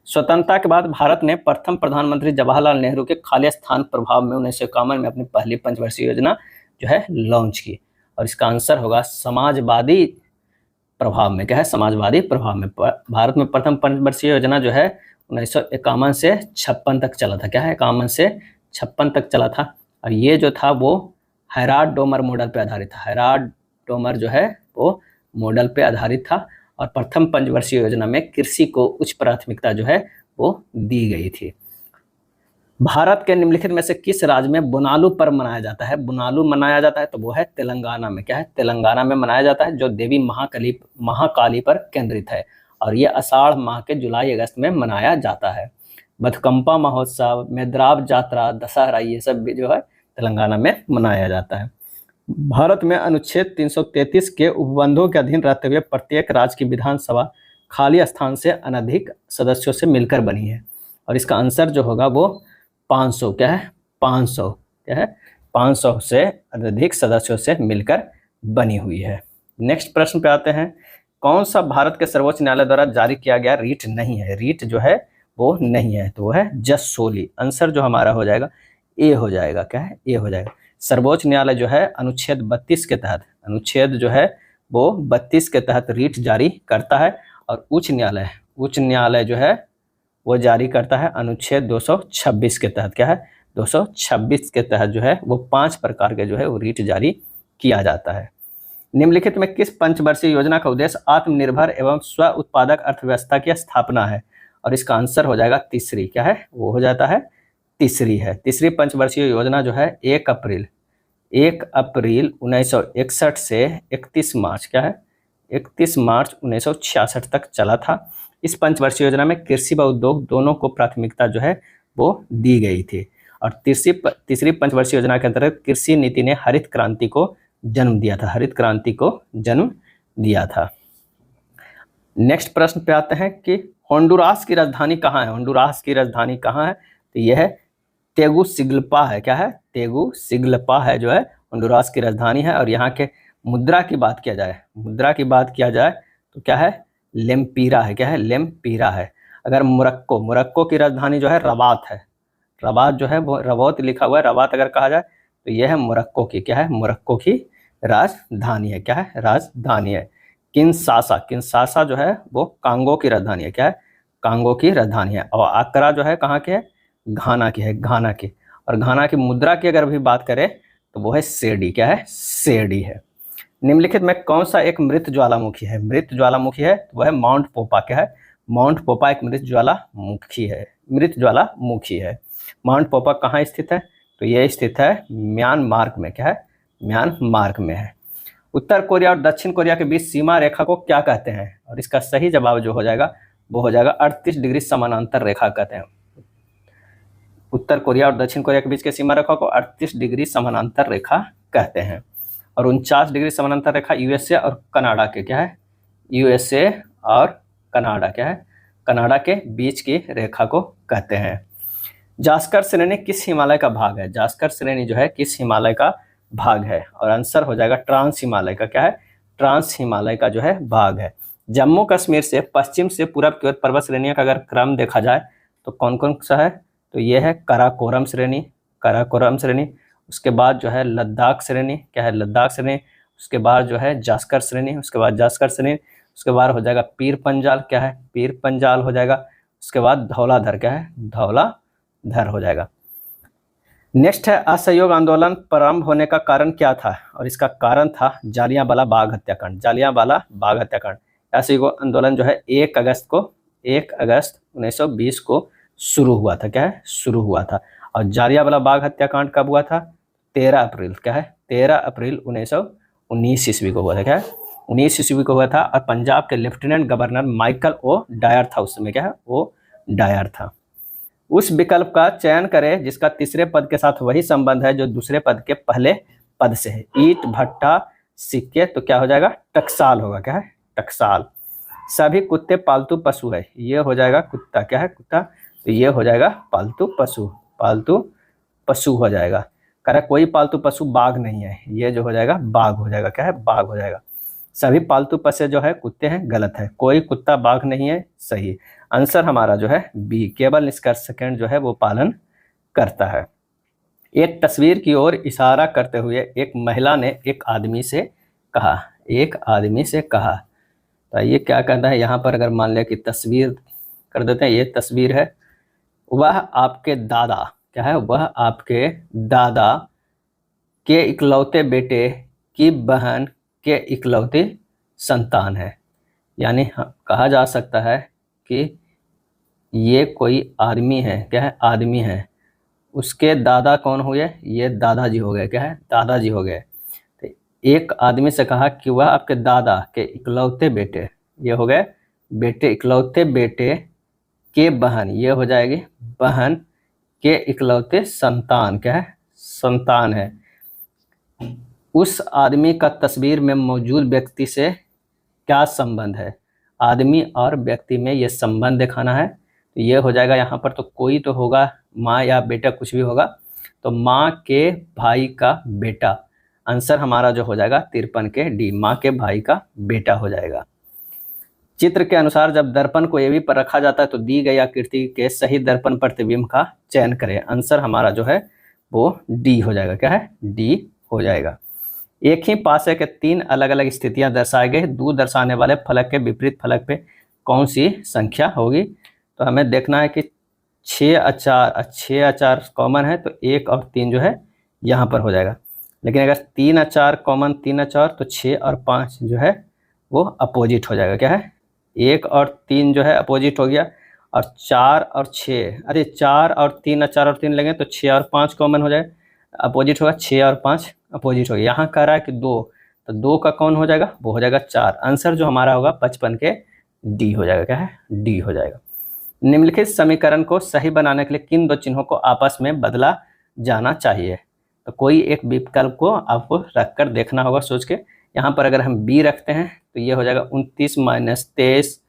स्वतंत्रता के बाद भारत ने प्रथम प्रधानमंत्री जवाहरलाल नेहरू के खाली स्थान प्रभाव में 1951 में अपनी पहली पंचवर्षीय योजना जो है लॉन्च की। और इसका आंसर होगा समाजवादी प्रभाव में। क्या है? समाजवादी प्रभाव में। भारत में प्रथम पंचवर्षीय योजना जो है 1951 से 56 तक चला था। क्या है? 51 से 56 तक चला था। और ये जो था वो हैराड डोमर मॉडल पे आधारित था। हैराड डोमर जो है वो मॉडल पे आधारित था। और प्रथम पंचवर्षीय योजना में कृषि को उच्च प्राथमिकता जो है वो दी गई थी। भारत के निम्नलिखित में से किस राज्य में बोनालू पर्व मनाया जाता है? बोनालू मनाया जाता है तो वो है तेलंगाना में। क्या है? तेलंगाना में मनाया जाता है, जो देवी महाकाली पर केंद्रित है। और ये आषाढ़ माह के जुलाई अगस्त में मनाया जाता है। बथकंपा महोत्सव, मेद्राब जात्रा, दशहरा, ये सब भी जो है तेलंगाना में मनाया जाता है। भारत में अनुच्छेद 333 के उपबंधों के अधीन रहते हुए प्रत्येक राज्य की विधानसभा खाली स्थान से अनधिक सदस्यों से मिलकर बनी है। और इसका आंसर जो होगा वो 500। क्या है? 500। क्या है? 500 से अधिक सदस्यों से मिलकर बनी हुई है। नेक्स्ट प्रश्न पे आते हैं। कौन सा भारत के सर्वोच्च न्यायालय द्वारा जारी किया गया रीट नहीं है? रीट जो है वो नहीं है, तो वो है जज सोली। आंसर जो हमारा हो जाएगा ए हो जाएगा। क्या है? ए हो जाएगा। सर्वोच्च न्यायालय जो है अनुच्छेद 32 के तहत, अनुच्छेद जो है वो 32 के तहत रीट जारी करता है। और उच्च न्यायालय जो है वो जारी करता है अनुच्छेद 226 के तहत। क्या है? 226 के तहत जो है वो 5 प्रकार के जो है वो रीट जारी किया जाता है। निम्नलिखित में किस पंचवर्षीय योजना का उद्देश्य आत्मनिर्भर एवं स्व उत्पादक अर्थव्यवस्था की स्थापना है? और इसका आंसर हो जाएगा तीसरी। क्या है? वो हो जाता है तीसरी है। तीसरी पंचवर्षीय योजना जो है 1 अप्रैल 1961 से 31 मार्च, क्या है, 31 मार्च 1966 तक चला था। इस पंचवर्षीय योजना में कृषि व उद्योग दोनों को प्राथमिकता जो है वो दी गई थी। और तीसरी पंचवर्षीय योजना के अंतर्गत कृषि नीति ने हरित क्रांति को जन्म दिया था। नेक्स्ट प्रश्न पे आते हैं कि होंडुरास की राजधानी कहाँ है? होंडुरास की राजधानी कहाँ है? तो यह है तेगुसिगल्पा है। क्या है? तेगुसिगल्पा है जो है होंडुरास की राजधानी है। और यहाँ के मुद्रा की बात किया जाए तो क्या है? लेम्पीरा है। क्या है? लेम्पीरा है। अगर मोरक्को की राजधानी जो है रबात है। रबात जो है वो रबात लिखा हुआ है, रबात अगर कहा जाए तो यह है मोरक्को की, क्या है, मोरक्को की राजधानी है। क्या है? राजधानी है। किंशासा जो है वो कांगो की राजधानी है। क्या है? कांगो की राजधानी है। और आक्रा जो है कहाँ के है? घाना की है, घाना की। और घाना की मुद्रा की अगर भी बात करें तो वो है सेडी। क्या है? सेडी है। निम्नलिखित में कौन सा एक मृत ज्वालामुखी है? मृत ज्वालामुखी है तो वह है माउंट पोपा। क्या है? माउंट पोपा एक मृत ज्वालामुखी है। माउंट पोपा कहाँ स्थित है? तो यह स्थित है म्यांमार में। क्या है? म्यांमार में है। उत्तर कोरिया और दक्षिण कोरिया के बीच सीमा रेखा को क्या कहते हैं? और इसका सही जवाब जो हो जाएगा वो हो जाएगा 38 डिग्री समानांतर रेखा कहते हैं। उत्तर कोरिया और दक्षिण कोरिया के बीच की सीमा रेखा को 38 डिग्री समानांतर रेखा कहते हैं। और 49 डिग्री समानांतर रेखा यूएसए और कनाडा के क्या है, यूएसए और कनाडा क्या है, कनाडा के बीच की रेखा को कहते हैं। जास्कर श्रेणी किस हिमालय का भाग है, जास्कर श्रेणी जो है किस हिमालय का भाग है, और आंसर हो जाएगा ट्रांस हिमालय का क्या है, ट्रांस हिमालय का जो है भाग है। जम्मू कश्मीर से पश्चिम से पूरब की ओर पर्वत श्रेणियों का अगर क्रम देखा जाए तो कौन कौन सा है, तो ये है काराकोरम श्रेणी, काराकोरम श्रेणी, उसके बाद जो है लद्दाख श्रेणी, क्या है लद्दाख श्रेणी, उसके बाद जो है जास्कर श्रेणी, उसके बाद जास्कर श्रेणी, उसके बाद हो जाएगा पीर पंजाल, क्या है पीर पंजाल हो जाएगा, उसके बाद धौलाधर, क्या है धौलाधर हो जाएगा। नेक्स्ट है असहयोग आंदोलन प्रारंभ होने का कारण क्या था, और इसका कारण था जालियांवाला बाग हत्याकांड, जालियांवाला बाग हत्याकांड। असहयोग आंदोलन जो है 1 अगस्त 1920 को शुरू हुआ था, क्या है शुरू हुआ था। और जालियांवाला बाग हत्याकांड कब हुआ था, 13 अप्रैल, क्या है 13 अप्रैल 1919 ईस्वी को हुआ था, क्या है 19 ईस्वी को हुआ था। और पंजाब के lieutenant governor Michael O'Dwyer था उस समय, क्या है ओ डायर था। उस विकल्प का चयन करें जिसका तीसरे पद के साथ वही संबंध है जो दूसरे पद के पहले पद से है। ईंट भट्टा सिक्के, तो क्या हो जाएगा टकसाल होगा, क्या है टकसाल। सभी कुत्ते पालतू पशु है, ये हो जाएगा कुत्ता, क्या है कुत्ता, तो ये हो जाएगा पालतू पशु, पालतू पशु हो जाएगा। कह रहा कोई पालतू पशु बाघ नहीं है, ये जो हो जाएगा बाघ हो जाएगा, क्या है बाघ हो जाएगा। सभी पालतू पशु जो है कुत्ते हैं, गलत है, कोई कुत्ता बाघ नहीं है, सही। आंसर हमारा जो है बी, केवल निष्कर्ष सेकंड जो है वो पालन करता है। एक तस्वीर की ओर इशारा करते हुए एक महिला ने एक आदमी से कहा, एक आदमी से कहा, तो ये क्या कहता है यहाँ पर, अगर मान लिया कि तस्वीर कर देते हैं, ये तस्वीर है, वह आपके दादा, क्या है वह आपके दादा के इकलौते बेटे की बहन के इकलौती संतान है। यानी कहा जा सकता है कि ये कोई आदमी है, क्या है आदमी है, उसके दादा कौन हुए, ये दादाजी हो गए, क्या है दादाजी हो गए। तो एक आदमी से कहा कि वह आपके दादा के इकलौते बेटे, ये हो गए बेटे, इकलौते बेटे के बहन, ये हो जाएगी बहन के इकलौते संतान, क्या है संतान है। उस आदमी का तस्वीर में मौजूद व्यक्ति से क्या संबंध है, आदमी और व्यक्ति में ये संबंध दिखाना है। तो ये हो जाएगा यहाँ पर, तो कोई तो होगा, माँ या बेटा कुछ भी होगा, तो माँ के भाई का बेटा, आंसर हमारा जो हो जाएगा 53 के डी, माँ के भाई का बेटा हो जाएगा। चित्र के अनुसार जब दर्पण को एवी पर रखा जाता है तो दी गई आकृति के सही दर्पण प्रतिबिंब का चयन करें। आंसर हमारा जो है वो डी हो जाएगा, क्या है डी हो जाएगा। एक ही पासे के 3 अलग अलग स्थितियां दर्शाए गए, दूर दर्शाने वाले फलक के विपरीत फलक पे कौन सी संख्या होगी। तो हमें देखना है कि 6 और 4 कॉमन है, तो 1 और 3 जो है यहाँ पर हो जाएगा। लेकिन अगर 3 और 4 कॉमन, 3 और 4, तो 6 और 5 जो है वो अपोजिट हो जाएगा, क्या है 1 और 3 जो है अपोजिट हो गया। और 4 और 6, अरे 4 और 3 और 4 और 3 लेंगे तो 6 और 5 कॉमन हो जाए, अपोजिट होगा, 6 और 5 अपोजिट हो गया। यहाँ कह रहा है कि 2, तो 2 का कौन हो जाएगा, वो हो जाएगा 4। आंसर जो हमारा होगा 55 के डी हो जाएगा, क्या है डी हो जाएगा। निम्नलिखित समीकरण को सही बनाने के लिए किन 2 चिन्हों को आपस में बदला जाना चाहिए। तो कोई एक विकल्प को आपको रखकर देखना होगा सोच के। यहाँ पर अगर हम बी रखते हैं तो ये हो जाएगा 29 - 23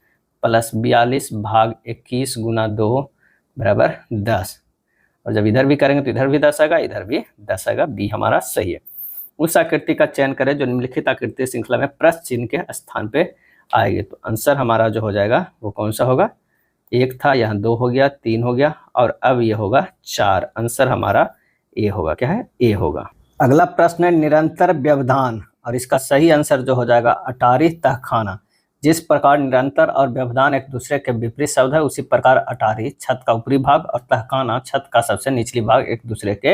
+ 42 भाग 21 गुना 2 बराबर 10। और जब इधर भी करेंगे तो इधर भी 10 आएगा, इधर भी 10 आएगा, बी हमारा सही है। उस आकृति का चयन करें जो निम्नलिखित आकृति श्रृंखला में प्रश्न चिन्ह के स्थान पे आएगी। तो आंसर हमारा जो हो जाएगा वो कौन सा होगा, 1 था, यहाँ 2 हो गया, 3 हो गया, और अब ये होगा 4। आंसर हमारा ए होगा, क्या है ए होगा। अगला प्रश्न है निरंतर व्यवधान, और इसका सही आंसर जो हो जाएगा अटारी तहखाना। जिस प्रकार निरंतर और व्यवधान एक दूसरे के विपरीत शब्द है, उसी प्रकार अटारी छत का ऊपरी भाग और तहखाना छत का सबसे निचली भाग एक दूसरे के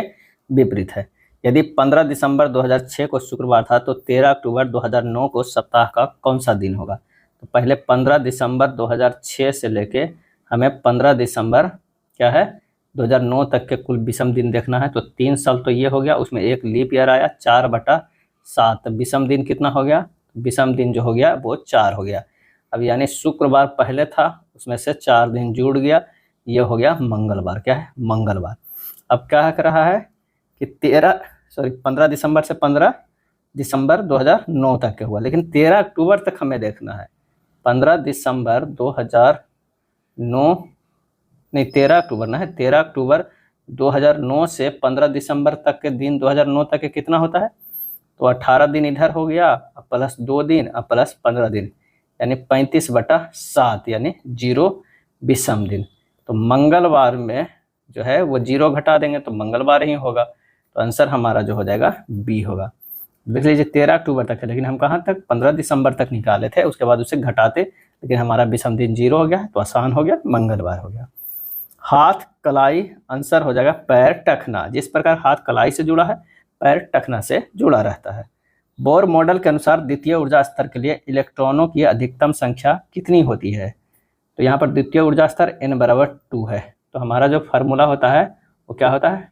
विपरीत है। यदि 15 दिसंबर 2006 को शुक्रवार था तो 13 अक्टूबर 2009 को सप्ताह का कौन सा दिन होगा। तो पहले 15 दिसंबर 2006 से लेके हमें 15 दिसंबर क्या है 2009 तक के कुल विषम दिन देखना है। तो 3 साल तो ये हो गया, उसमें एक लीप ईयर आया, 4/7 विषम दिन कितना हो गया, विषम दिन जो हो गया वो 4 हो गया। अब यानी शुक्रवार पहले था, उसमें से 4 दिन जुड़ गया, ये हो गया मंगलवार, क्या है मंगलवार। अब क्या कर रहा है कि 15 दिसंबर से 15 दिसंबर 2009 तक के हुआ, लेकिन 13 अक्टूबर तक हमें देखना है। 15 दिसंबर 2009 नहीं, 13 अक्टूबर ना है, 13 अक्टूबर 2009 से 15 दिसंबर तक के दिन 2009 तक के कितना होता है, तो 18 दिन इधर हो गया, प्लस 2 दिन और प्लस 15 दिन, यानी 35/7, यानी 0 विषम दिन। तो मंगलवार में जो है वो 0 घटा देंगे तो मंगलवार ही होगा, तो आंसर हमारा जो हो जाएगा बी होगा। देख लीजिए 13 अक्टूबर तक है, लेकिन हम कहाँ तक 15 दिसंबर तक निकाले थे, उसके बाद उसे घटाते, लेकिन हमारा विषम दिन 0 हो गया, तो आसान हो गया, मंगलवार हो गया। हाथ कलाई, आंसर हो जाएगा पैर टखना। जिस प्रकार हाथ कलाई से जुड़ा है, पैर टखना से जुड़ा रहता है। बोर मॉडल के अनुसार द्वितीय ऊर्जा स्तर के लिए इलेक्ट्रॉनों की अधिकतम संख्या कितनी होती है, तो यहाँ पर द्वितीय ऊर्जा स्तर n बराबर 2 है, तो हमारा जो फार्मूला होता है वो क्या होता है,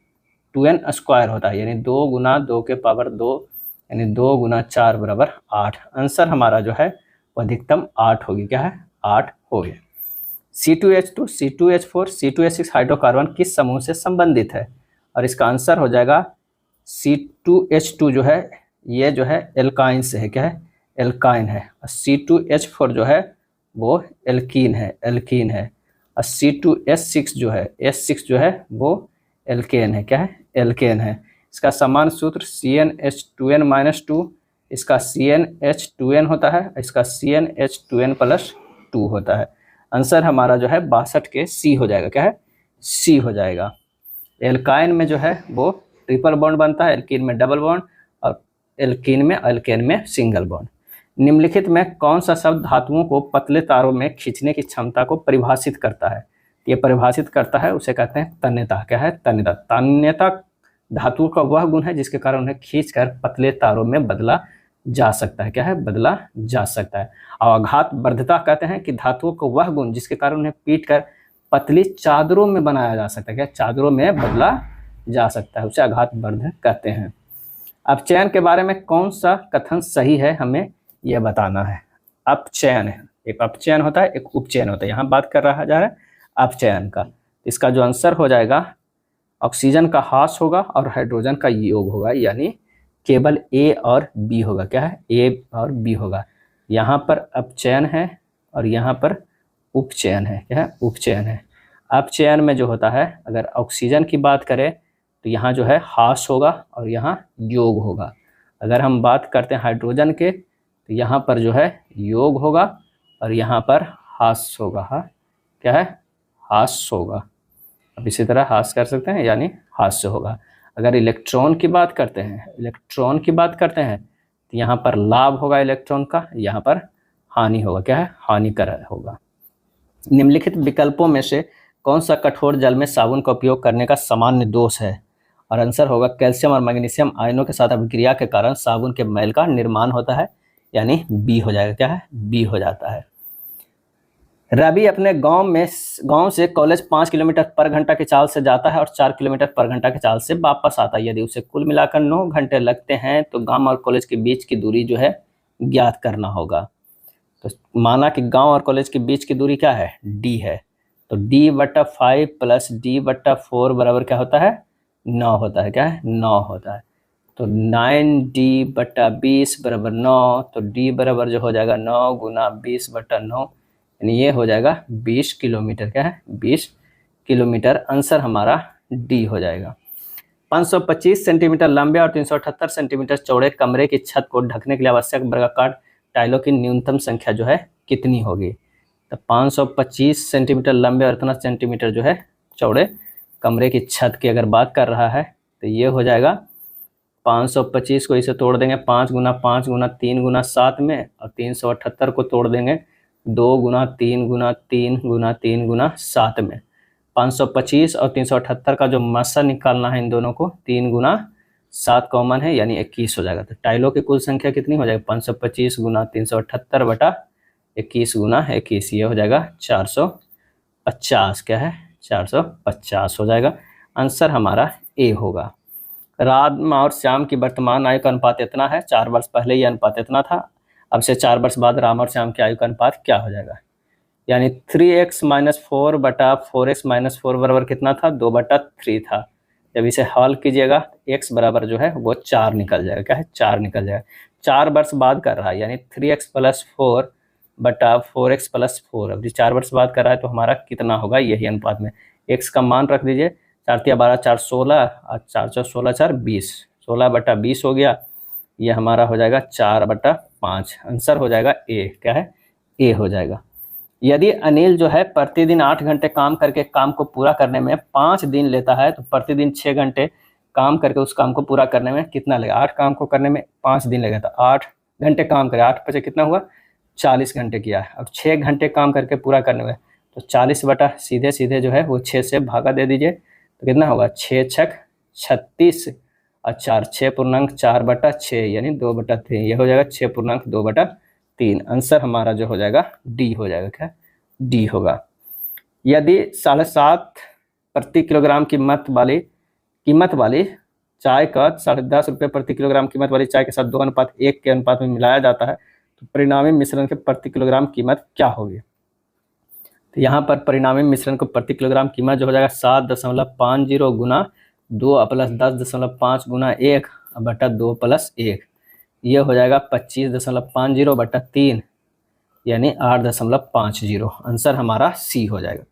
2n² होता है, यानी 2 गुना 2 के पावर 2, यानी 2 गुना 4 बराबर 8। आंसर हमारा जो है वो अधिकतम 8 होगी, क्या है, 8 हो गया। C2H2, C2H4, C2H6 हाइड्रोकार्बन किस समूह से संबंधित है, और इसका आंसर हो जाएगा C2H2 जो है ये जो है एल्काइन से है, क्या है, एल्काइन है, और C2H4 जो है वो एल्कीन है, एल्कीन है, और C2H6 जो है, S6 जो है वो एल्केन है, क्या है, एल्केन है। इसका समान सूत्र CnH2n-2, इसका CnH2n होता है, इसका CnH2n+2 होता है। आंसर हमारा जो है 62 के C हो जाएगा, क्या है, C हो जाएगा। एल्काइन में जो है वो ट्रिपल बॉन्ड बनता है, एल्कीन में डबल बॉन्ड, और एल्कीन में अल्केन में सिंगल बॉन्ड। निम्नलिखित में कौन सा शब्द धातुओं को पतले तारों में खींचने की क्षमता को परिभाषित करता है, ये परिभाषित करता है उसे कहते हैं तन्यता, क्या है, तन्यता। तन्यता धातुओं का वह गुण है जिसके कारण उन्हें खींचकर पतले तारों में बदला जा सकता है, क्या है, बदला जा सकता है। और आघात वर्धता कहते हैं कि धातुओं को वह गुण जिसके कारण उन्हें पीटकर पतली चादरों में बनाया जा सकता है, क्या, चादरों में बदला जा सकता है, उसे आघात वर्धक कहते हैं। अपचयन के बारे में कौन सा कथन सही है, हमें यह बताना है। अपचयन है, एक अपचयन होता है, एक उपचयन होता है, यहाँ बात कर रहा जा रहा है अपचयन का। इसका जो आंसर हो जाएगा ऑक्सीजन का ह्रास होगा और हाइड्रोजन का योग होगा, यानी केवल ए और बी होगा, क्या है, ए और बी होगा। यहाँ पर अपचयन है और यहाँ पर उपचयन है, क्या है, उपचयन है। अपचयन में जो होता है, अगर ऑक्सीजन की बात करें तो यहाँ जो है ह्रास होगा और यहाँ योग होगा। अगर हम बात करते हैं हाइड्रोजन के तो यहाँ पर जो है योग होगा और यहाँ पर ह्रास होगा, हाँ, क्या है, ह्रास होगा। अब इसी तरह ह्रास कर सकते हैं, यानी ह्रास होगा। अगर इलेक्ट्रॉन की बात करते हैं, इलेक्ट्रॉन की बात करते हैं तो यहाँ पर लाभ होगा इलेक्ट्रॉन का, यहाँ पर हानि होगा, क्या है, हानिकर होगा। निम्नलिखित विकल्पों में से कौन सा कठोर जल में साबुन का उपयोग करने का सामान्य दोष है, और आंसर होगा कैल्शियम और मैग्नीशियम आयनों के साथ अभिक्रिया के कारण साबुन के मैल का निर्माण होता है, यानी बी हो जाएगा, क्या है, बी हो जाता है। रवि अपने गांव से कॉलेज 5 किलोमीटर पर घंटा की चाल से जाता है और 4 किलोमीटर पर घंटा की चाल से वापस आता है। यदि उसे कुल मिलाकर 9 घंटे लगते हैं तो गांव और कॉलेज के बीच की दूरी जो है ज्ञात करना होगा। तो माना कि गांव और कॉलेज के बीच की दूरी क्या है, डी है, तो D/5 + D/4 बराबर क्या होता है, 9 होता है, क्या है, 9 होता है। तो 9D/20 बराबर 9, तो D बराबर जो हो जाएगा 9 गुना 20/9, यानी ये हो जाएगा 20 किलोमीटर, क्या है, 20 किलोमीटर। आंसर हमारा डी हो जाएगा। 525 सेंटीमीटर लंबे और 378 सेंटीमीटर चौड़े कमरे की छत को ढकने के लिए आवश्यक वर्गाकार टाइलों की न्यूनतम संख्या जो है कितनी होगी, तो 525 सेंटीमीटर लंबे और इतना सेंटीमीटर जो है चौड़े कमरे की छत की अगर बात कर रहा है तो ये हो जाएगा 525 को इसे तोड़ देंगे 5 गुना 5 गुना 3 गुना 7 में, और 378 को तोड़ देंगे 2 गुना 3 गुना 3 गुना 3 गुना 7 में। 525 और 378 का जो मस्सा निकालना है इन दोनों को, 3 गुना 7 कॉमन है, यानी 21 हो जाएगा। तो टाइलों की कुल संख्या कितनी हो जाएगी, 525 गुना 378 बटा 21 गुना 21, ये हो जाएगा 450, क्या है, 450 हो जाएगा। आंसर हमारा ए होगा। राम और श्याम की वर्तमान आयु का अनुपात इतना है, 4 वर्ष पहले ये अनुपात इतना था, अब से 4 वर्ष बाद राम और श्याम की आयु का अनुपात क्या हो जाएगा, यानी 3x - 4 बटा 4x - 4 बराबर कितना था, 2/3 था। जब इसे हल कीजिएगा x बराबर जो है वो 4 निकल जाएगा। क्या है? 4 निकल जाएगा। 4 वर्ष बाद कर रहा है, यानी 3x + 4 बटा 4x + 4। अब 4 वर्ष बाद कर रहा है तो हमारा कितना होगा, यही अनुपात में x का मान रख दीजिए। 4 × 12 = 4 = 16 और 4 × 16 = 4 = 20। 16/20 हो गया, ये हमारा हो जाएगा 4/5। आंसर हो जाएगा ए। क्या है? ए हो जाएगा। यदि अनिल जो है प्रतिदिन 8 घंटे काम करके काम को पूरा करने में 5 दिन लेता है तो प्रतिदिन 6 घंटे काम करके उस काम को पूरा करने में कितना लगेगा? 8 काम को करने में 5 दिन लगेगा, तो 8 घंटे काम करे, 8 बचे कितना हुआ? 40 घंटे किया है। अब 6 घंटे काम करके पूरा करने में, तो 40 बटा सीधे सीधे जो है वो 6 से भागा दे दीजिए, तो कितना होगा? 6 × 6 = 36 और 4 6.4/6 यानी 2/3। ये हो जाएगा 6.2/3। आंसर हमारा जो हो जाएगा डी हो जाएगा। क्या? डी होगा। यदि 7.5 प्रति किलोग्राम कीमत वाली चाय का 10.5 रुपये प्रति किलोग्राम कीमत वाली चाय के साथ 2:1 के अनुपात में मिलाया जाता है तो परिणामी मिश्रण के प्रति किलोग्राम कीमत क्या होगी? तो यहाँ पर परिणामी मिश्रण को प्रति किलोग्राम कीमत जो हो जाएगा 7.50 गुना 2 + 10.5 गुना 1 बटा 2 + 1, ये हो जाएगा 25.50/3 यानी 8.50। आंसर हमारा सी हो जाएगा।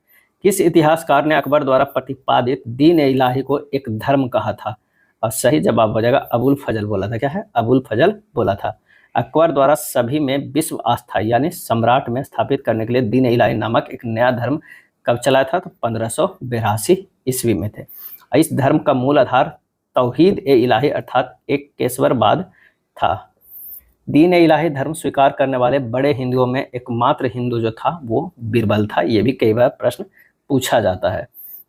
किस इतिहासकार ने अकबर द्वारा प्रतिपादित दीन ए इलाही को एक धर्म कहा था? और सही जवाब हो जाएगा अबुल फजल बोला था। क्या है? अबुल फजल बोला था। अकबर द्वारा सभी में विश्व आस्था यानी सम्राट में स्थापित करने के लिए दीन ए इलाही नामक एक नया धर्म कब चलाया था? तो 1582 ईस्वी में थे। इस धर्म का मूल आधार तौहीद ए इलाही अर्थात एक केशवरवाद था। दीन ए इलाही धर्म स्वीकार करने वाले बड़े हिंदुओं में एकमात्र हिंदू जो था वो बीरबल था। ये भी कई बार प्रश्न पूछा जाता है।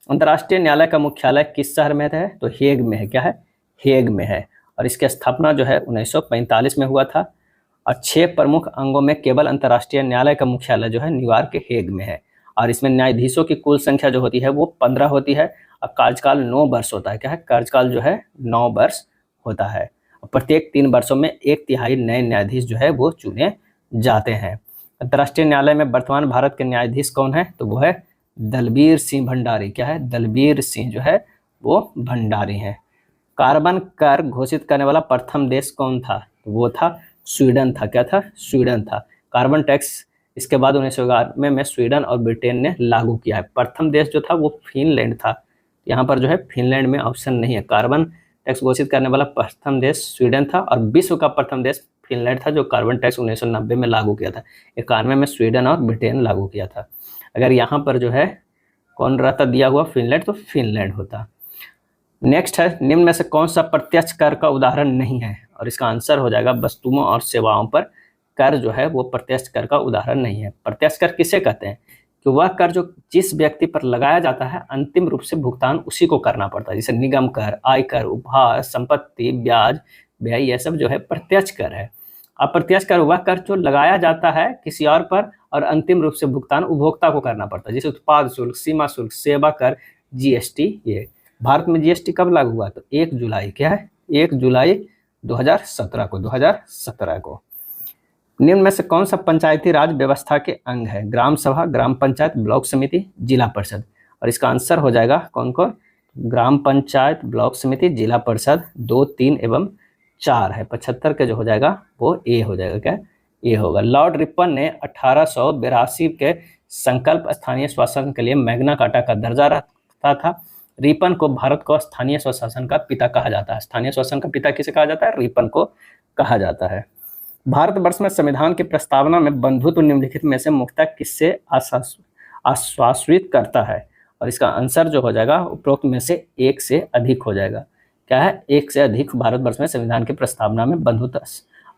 अंतर्राष्ट्रीय न्यायालय का मुख्यालय किस शहर में है? तो हेग में है। क्या है? हेग में है। और इसकी स्थापना जो है 1945 में हुआ था। और 6 प्रमुख अंगों में केवल अंतर्राष्ट्रीय न्यायालय का मुख्यालय जो है न्यूयॉर्क के हेग में है। और इसमें न्यायाधीशों की कुल संख्या जो होती है वो 15 होती है और कार्यकाल 9 वर्ष होता है। क्या है? कार्यकाल जो है 9 वर्ष होता है। प्रत्येक 3 वर्षों में 1/3 नए न्यायाधीश जो है वो चुने जाते हैं। अंतर्राष्ट्रीय न्यायालय में वर्तमान भारत के न्यायाधीश कौन है? तो वो है दलबीर सिंह भंडारी। क्या है? दलबीर सिंह जो है वो भंडारी हैं। कार्बन कर घोषित करने वाला प्रथम देश कौन था? तो वो था स्वीडन था। क्या था? स्वीडन था। कार्बन टैक्स इसके बाद 1911 में स्वीडन और ब्रिटेन ने लागू किया है। प्रथम देश जो था वो फिनलैंड था। यहाँ पर जो है फिनलैंड में ऑप्शन नहीं है। कार्बन टैक्स घोषित करने वाला प्रथम देश स्वीडन था और विश्व का प्रथम देश फिनलैंड था जो कार्बन टैक्स 1990 में लागू किया था। 91 में स्वीडन और ब्रिटेन लागू किया था। अगर यहाँ पर जो है कौन रहता दिया हुआ फिनलैंड, तो फिनलैंड होता। नेक्स्ट है, निम्न में से कौन सा प्रत्यक्ष कर का उदाहरण नहीं है? और इसका आंसर हो जाएगा वस्तुओं और सेवाओं पर कर जो है वो प्रत्यक्ष कर का उदाहरण नहीं है। प्रत्यक्ष कर किसे कहते हैं? कि वह कर जो जिस व्यक्ति पर लगाया जाता है अंतिम रूप से भुगतान उसी को करना पड़ता है। जैसे निगम कर, आयकर, उपहार, संपत्ति, ब्याज, व्यय, यह सब जो है प्रत्यक्ष कर है। अप्रत्यक्ष कर वह कर जो लगाया जाता है किसी और पर और अंतिम रूप से भुगतान उपभोक्ता को करना पड़ता है। जैसे उत्पाद शुल्क, सीमा शुल्क, सेवा कर, जीएसटी। ये भारत में जीएसटी कब लागू हुआ? तो 1 जुलाई। क्या है? 1 जुलाई 2017 को। निम्न में से कौन सा पंचायती राज व्यवस्था के अंग है? ग्राम सभा, ग्राम पंचायत, ब्लॉक समिति, जिला परिषद। और इसका आंसर हो जाएगा कौन कौन? ग्राम पंचायत, ब्लॉक समिति, जिला परिषद। 2, 3 एवं 4 है। 75 के जो हो जाएगा वो ए हो जाएगा। क्या? ए होगा। लॉर्ड रिपन ने 1882 के संकल्प स्थानीय स्वशासन के लिए मैग्ना कार्टा का दर्जा रखा था। रिपन को भारत को स्थानीय स्वशासन का पिता कहा जाता है। स्थानीय स्वशासन का पिता किसे कहा जाता है? रिपन को कहा जाता है। भारतवर्ष में संविधान की प्रस्तावना में बंधुत्व निम्नलिखित में से मुख्यतः किससे आश्वासित करता है? और इसका आंसर जो हो जाएगा उपरोक्त में से एक से अधिक हो जाएगा। क्या है? एक से अधिक भारतवर्ष में संविधान की प्रस्तावना में बंधुत्व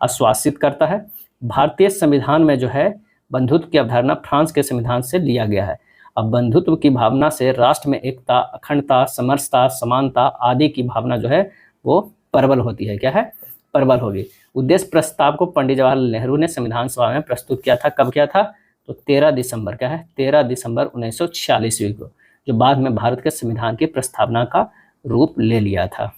आश्वासित करता है। भारतीय संविधान में जो है बंधुत्व की अवधारणा फ्रांस के संविधान से लिया गया है। अब बंधुत्व की भावना से राष्ट्र में एकता, अखंडता, समरसता, समानता आदि की भावना जो है वो प्रबल होती है। क्या है? प्रबल होगी। उद्देश्य प्रस्ताव को पंडित जवाहरलाल नेहरू ने संविधान सभा में प्रस्तुत किया था। कब किया था? तो 13 दिसंबर। क्या है? 13 दिसंबर 1946 को, जो बाद में भारत के संविधान की प्रस्तावना का रूप ले लिया था।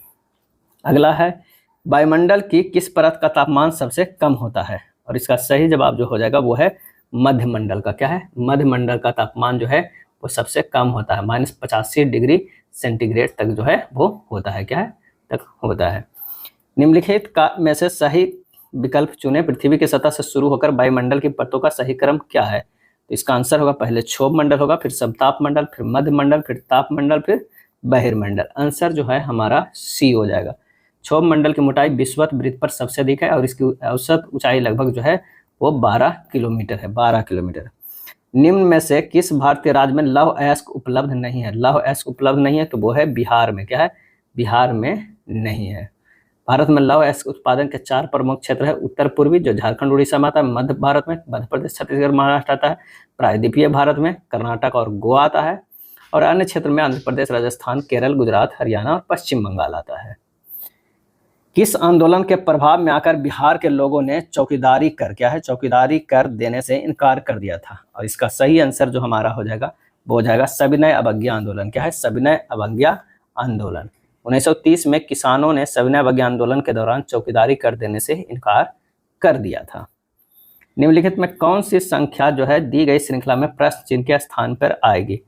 अगला है, वायुमंडल की किस परत का तापमान सबसे कम होता है? और इसका सही जवाब जो हो जाएगा वो है मध्यमंडल का। क्या है? मध्यमंडल का तापमान जो है वो सबसे कम होता है, -85 डिग्री सेंटीग्रेड तक जो है वो होता है, क्या है, तक होता है। निम्नलिखित का में से सही विकल्प चुने। पृथ्वी की सतह से शुरू होकर वायुमंडल की परतों का सही क्रम क्या है? तो इसका आंसर होगा पहले क्षोभ मंडल होगा, फिर समताप मंडल, फिर मध्य मंडल, फिर ताप मंडल, फिर बहिर्मंडल। आंसर जो है हमारा सी हो जाएगा। क्षोभ मंडल की मोटाई विषुवत वृत्त पर सबसे अधिक है और इसकी औसत ऊंचाई लगभग जो है वो 12 किलोमीटर है, 12 किलोमीटर। निम्न में से किस भारतीय राज्य में लौह अयस्क उपलब्ध नहीं है? लौह अयस्क उपलब्ध नहीं है तो वो है बिहार में, क्या है, बिहार में नहीं है। भारत में लौह अयस्क उत्पादन के 4 प्रमुख क्षेत्र है। उत्तर पूर्वी जो झारखंड उड़ीसा में आता है, मध्य भारत में मध्य प्रदेश छत्तीसगढ़ महाराष्ट्र आता है, प्रायद्वीपीय भारत में कर्नाटक और गोवा आता है, और अन्य क्षेत्र में आंध्र प्रदेश, राजस्थान, केरल, गुजरात, हरियाणा और पश्चिम बंगाल आता है। किस आंदोलन के प्रभाव में आकर बिहार के लोगों ने चौकीदारी कर, क्या है, चौकीदारी कर देने से इनकार कर दिया था? और इसका सही आंसर जो हमारा हो जाएगा वो हो जाएगा सविनय अवज्ञा आंदोलन। क्या है, सविनय अवज्ञा आंदोलन। 1930 में किसानों ने सविनय अवज्ञा आंदोलन के दौरान चौकीदारी कर देने से इनकार कर दिया था। निम्नलिखित में कौन सी संख्या जो है दी गई श्रृंखला में प्रश्न चिन्ह के स्थान पर आएगी?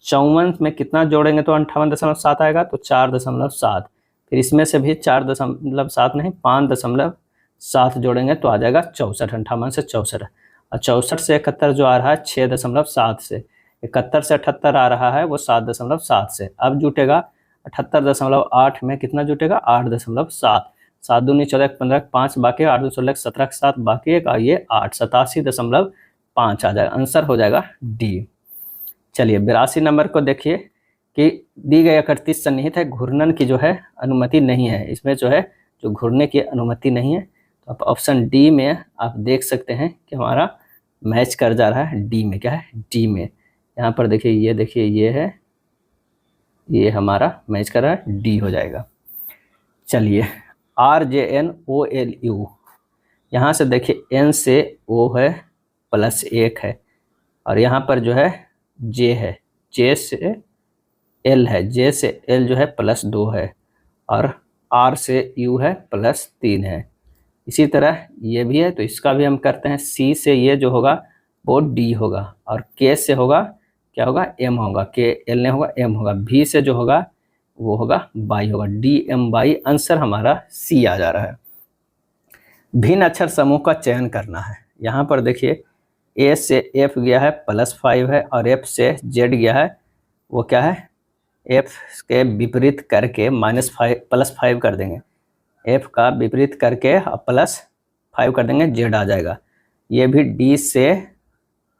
54 में कितना जोड़ेंगे तो 58.7 आएगा, तो 4.7। फिर इसमें से भी 4.7 नहीं 5.7 जोड़ेंगे तो आ जाएगा 64। 58 से 64, और 64 से 71 जो आ रहा है 6.7 से, 71 से 78 आ रहा है वो 7.7 से। अब जुटेगा 78.8 में कितना जुटेगा 8.7। 7 दूनी 14, 15, 5 बाकी, 8 2 16, 17 के 7 बाकी एक, और ये 8 87.5 आ जाएगा। आंसर हो जाएगा डी। चलिए 82 नंबर को देखिए कि दी गई आकृति सन्निहित है, घूर्णन की जो है अनुमति नहीं है। इसमें जो है जो घूरने की अनुमति नहीं है, तो आप ऑप्शन डी में आप देख सकते हैं कि हमारा मैच कर जा रहा है डी में, क्या है, डी में। यहाँ पर देखिए ये है, ये हमारा मैच कर रहा है, डी हो जाएगा। चलिए RJNOLU, यहाँ से देखिए N से O है +1 है, और यहाँ पर जो है J है, J से L है, J से L जो है +2 है, और R से U है +3 है। इसी तरह ये भी है, तो इसका भी हम करते हैं। C से ये जो होगा वो D होगा, और K से होगा क्या होगा, M होगा, K L नहीं होगा, M होगा। V से जो होगा वो होगा बाई होगा, DM बाई। आंसर हमारा C आ जा रहा है। भिन्न अक्षर समूह का चयन करना है। यहाँ पर देखिए A से F गया है +5 है, और F से Z गया है वो क्या है, F के विपरीत करके +5 कर देंगे। F का विपरीत करके +5 कर देंगे, Z आ जाएगा। ये भी D से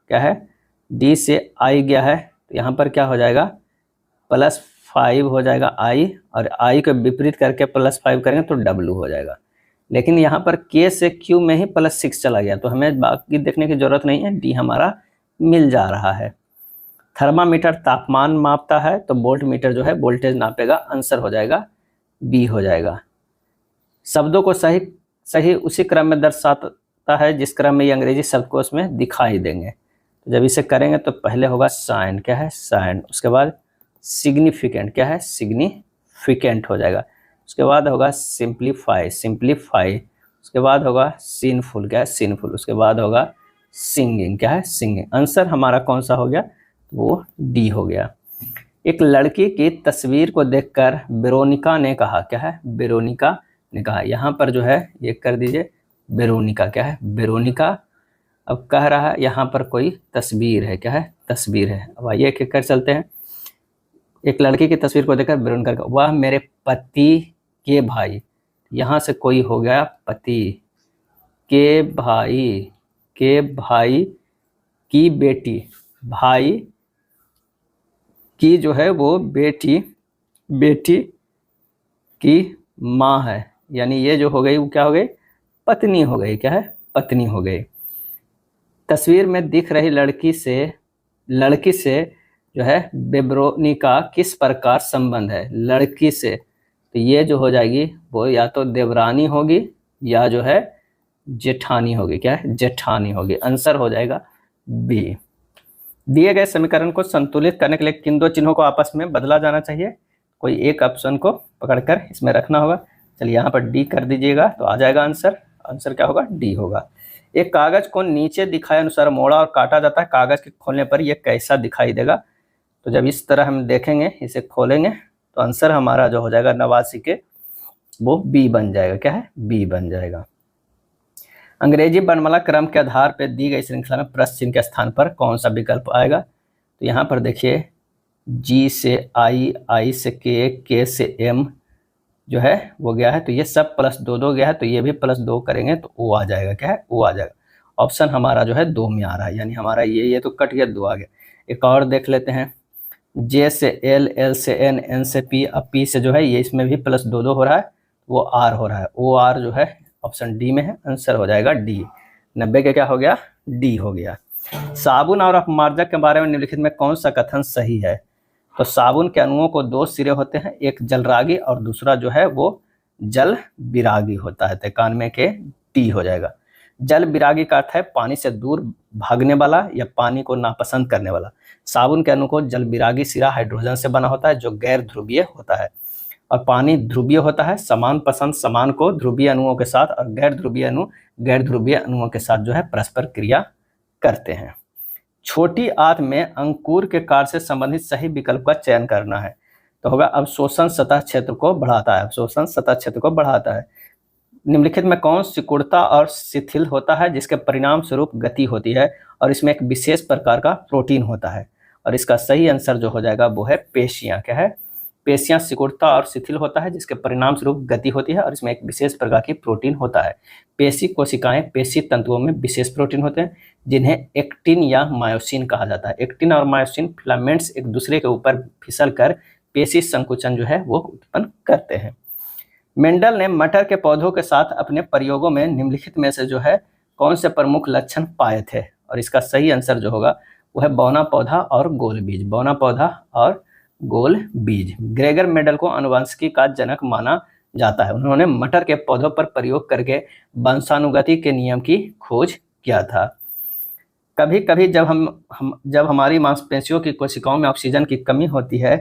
क्या है, D से I गया है, तो यहाँ पर क्या हो जाएगा +5 हो जाएगा I, और I को विपरीत करके +5 करेंगे तो W हो जाएगा। लेकिन यहाँ पर K से Q में ही +6 चला गया, तो हमें बाकी देखने की जरूरत नहीं है, D हमारा मिल जा रहा है। थर्मामीटर तापमान मापता है, तो वोल्ट मीटर जो है वोल्टेज नापेगा। आंसर हो जाएगा बी हो जाएगा। शब्दों को सही उसी क्रम में दर्शाता है जिस क्रम में ये अंग्रेजी शब्दकोश में दिखाई देंगे। तो जब इसे करेंगे तो पहले होगा साइन, क्या है, साइन। उसके बाद सिग्निफिकेंट, क्या है, सिग्निफिकेंट हो जाएगा। उसके बाद होगा सिंप्लीफाई, सिंप्लीफाई। उसके बाद होगा सीनफुल, क्या है, सीनफुल। उसके बाद होगा सिंगिंग, क्या है, सिंगिंग। आंसर हमारा कौन सा हो गया, वो डी हो गया। एक लड़की की तस्वीर को देखकर वेरोनिका ने कहा, क्या है, वेरोनिका ने कहा। यहाँ पर जो है ये कर दीजिए वेरोनिका, क्या है, वेरोनिका। अब कह रहा है यहाँ पर कोई तस्वीर है, क्या है, तस्वीर है। अब आइए एक कर चलते हैं। एक लड़की की तस्वीर को देखकर वेरोनिका ने कहा, वह मेरे पति के भाई। यहाँ से कोई हो गया पति के भाई, के भाई की बेटी, भाई की जो है वो बेटी की माँ है, यानी ये जो हो गई वो क्या हो गई, पत्नी हो गई, क्या है, पत्नी हो गई। तस्वीर में दिख रही लड़की से जो है वेरोनिका किस प्रकार संबंध है, लड़की से, तो ये जो हो जाएगी वो या तो देवरानी होगी या जो है जेठानी होगी, क्या है, जेठानी होगी। आंसर हो जाएगा बी। दिए गए समीकरण को संतुलित करने के लिए किन दो चिन्हों को आपस में बदला जाना चाहिए? कोई एक ऑप्शन को पकड़कर इसमें रखना होगा। चलिए यहाँ पर डी कर दीजिएगा तो आ जाएगा आंसर। आंसर क्या होगा, डी होगा। एक कागज को नीचे दिखाए अनुसार मोड़ा और काटा जाता है, कागज के खोलने पर यह कैसा दिखाई देगा? तो जब इस तरह हम देखेंगे, इसे खोलेंगे, तो आंसर हमारा जो हो जाएगा 89 के वो बी बन जाएगा। क्या है? बी बन जाएगा। अंग्रेजी वर्णमाला क्रम के आधार पर दी गई श्रृंखला में प्रश्न चिन्ह के स्थान पर कौन सा विकल्प आएगा? तो यहाँ पर देखिए जी से आई, आई से के से एम जो है वो गया है, तो ये सब प्लस 2 गया है, तो ये भी प्लस 2 करेंगे तो ओ आ जाएगा। क्या है? ओ आ जाएगा। ऑप्शन हमारा जो है 2 में आ रहा है, यानी हमारा ये तो कट गया, 2 आ गया। एक और देख लेते हैं, जे से एल, एल से एन, एन से पी, अब पी से जो है ये इसमें भी प्लस 2 हो रहा है, वो आर हो रहा है, ओ आर जो है ऑप्शन डी में है, आंसर हो जाएगा डी। 90 का क्या हो गया? डी हो गया। साबुन और अपमार्जक के बारे में निम्नलिखित में कौन सा कथन सही है? तो साबुन के अणुओं को 2 सिरे होते हैं, एक जलरागी और दूसरा जो है वो जल विरागी होता है। 91 के टी हो जाएगा। जल विरागी का अर्थ है पानी से दूर भागने वाला या पानी को नापसंद करने वाला। साबुन के अणु को जल विरागी सिरा हाइड्रोजन से बना होता है जो गैर ध्रुवीय होता है, और पानी ध्रुवीय होता है। समान पसंद समान को ध्रुवीय अणुओं के साथ और गैर ध्रुवीय अणु गैर ध्रुवीय अणुओं के साथ जो है परस्पर क्रिया करते हैं। छोटी आंत में अंकुर के कार्य से संबंधित सही विकल्प का चयन करना है, तो होगा अवशोषण सतह क्षेत्र को बढ़ाता है। अवशोषण सतह क्षेत्र को बढ़ाता है। निम्नलिखित में कौन सिकुड़ता और शिथिल होता है जिसके परिणाम स्वरूप गति होती है और इसमें एक विशेष प्रकार का प्रोटीन होता है? और इसका सही आंसर जो हो जाएगा वो है पेशियां। क्या है? पेशियां सिकुड़ता और शिथिल होता है जिसके परिणाम स्वरूप गति होती है और इसमें एक विशेष प्रकार की प्रोटीन होता है। पेशी कोशिकाएं पेशी तंतुओं में विशेष प्रोटीन होते हैं जिन्हें एक्टिन या मायोसिन कहा जाता है। एक्टिन और मायोसिन फिलामेंट्स एक दूसरे के ऊपर फिसल कर पेशी संकुचन जो है वो उत्पन्न करते हैं। मेंडल ने मटर के पौधों के साथ अपने प्रयोगों में निम्नलिखित में से जो है कौन से प्रमुख लक्षण पाए थे? और इसका सही आंसर जो होगा वो है बौना पौधा और गोल बीज। बौना पौधा और गोल बीज। ग्रेगर मेंडल को आनुवंशिकी का जनक माना जाता है। उन्होंने मटर के पौधों पर प्रयोग करके वंशानुगति के नियम की खोज किया था। कभी कभी जब हमारी मांसपेशियों की कोशिकाओं में ऑक्सीजन की कमी होती है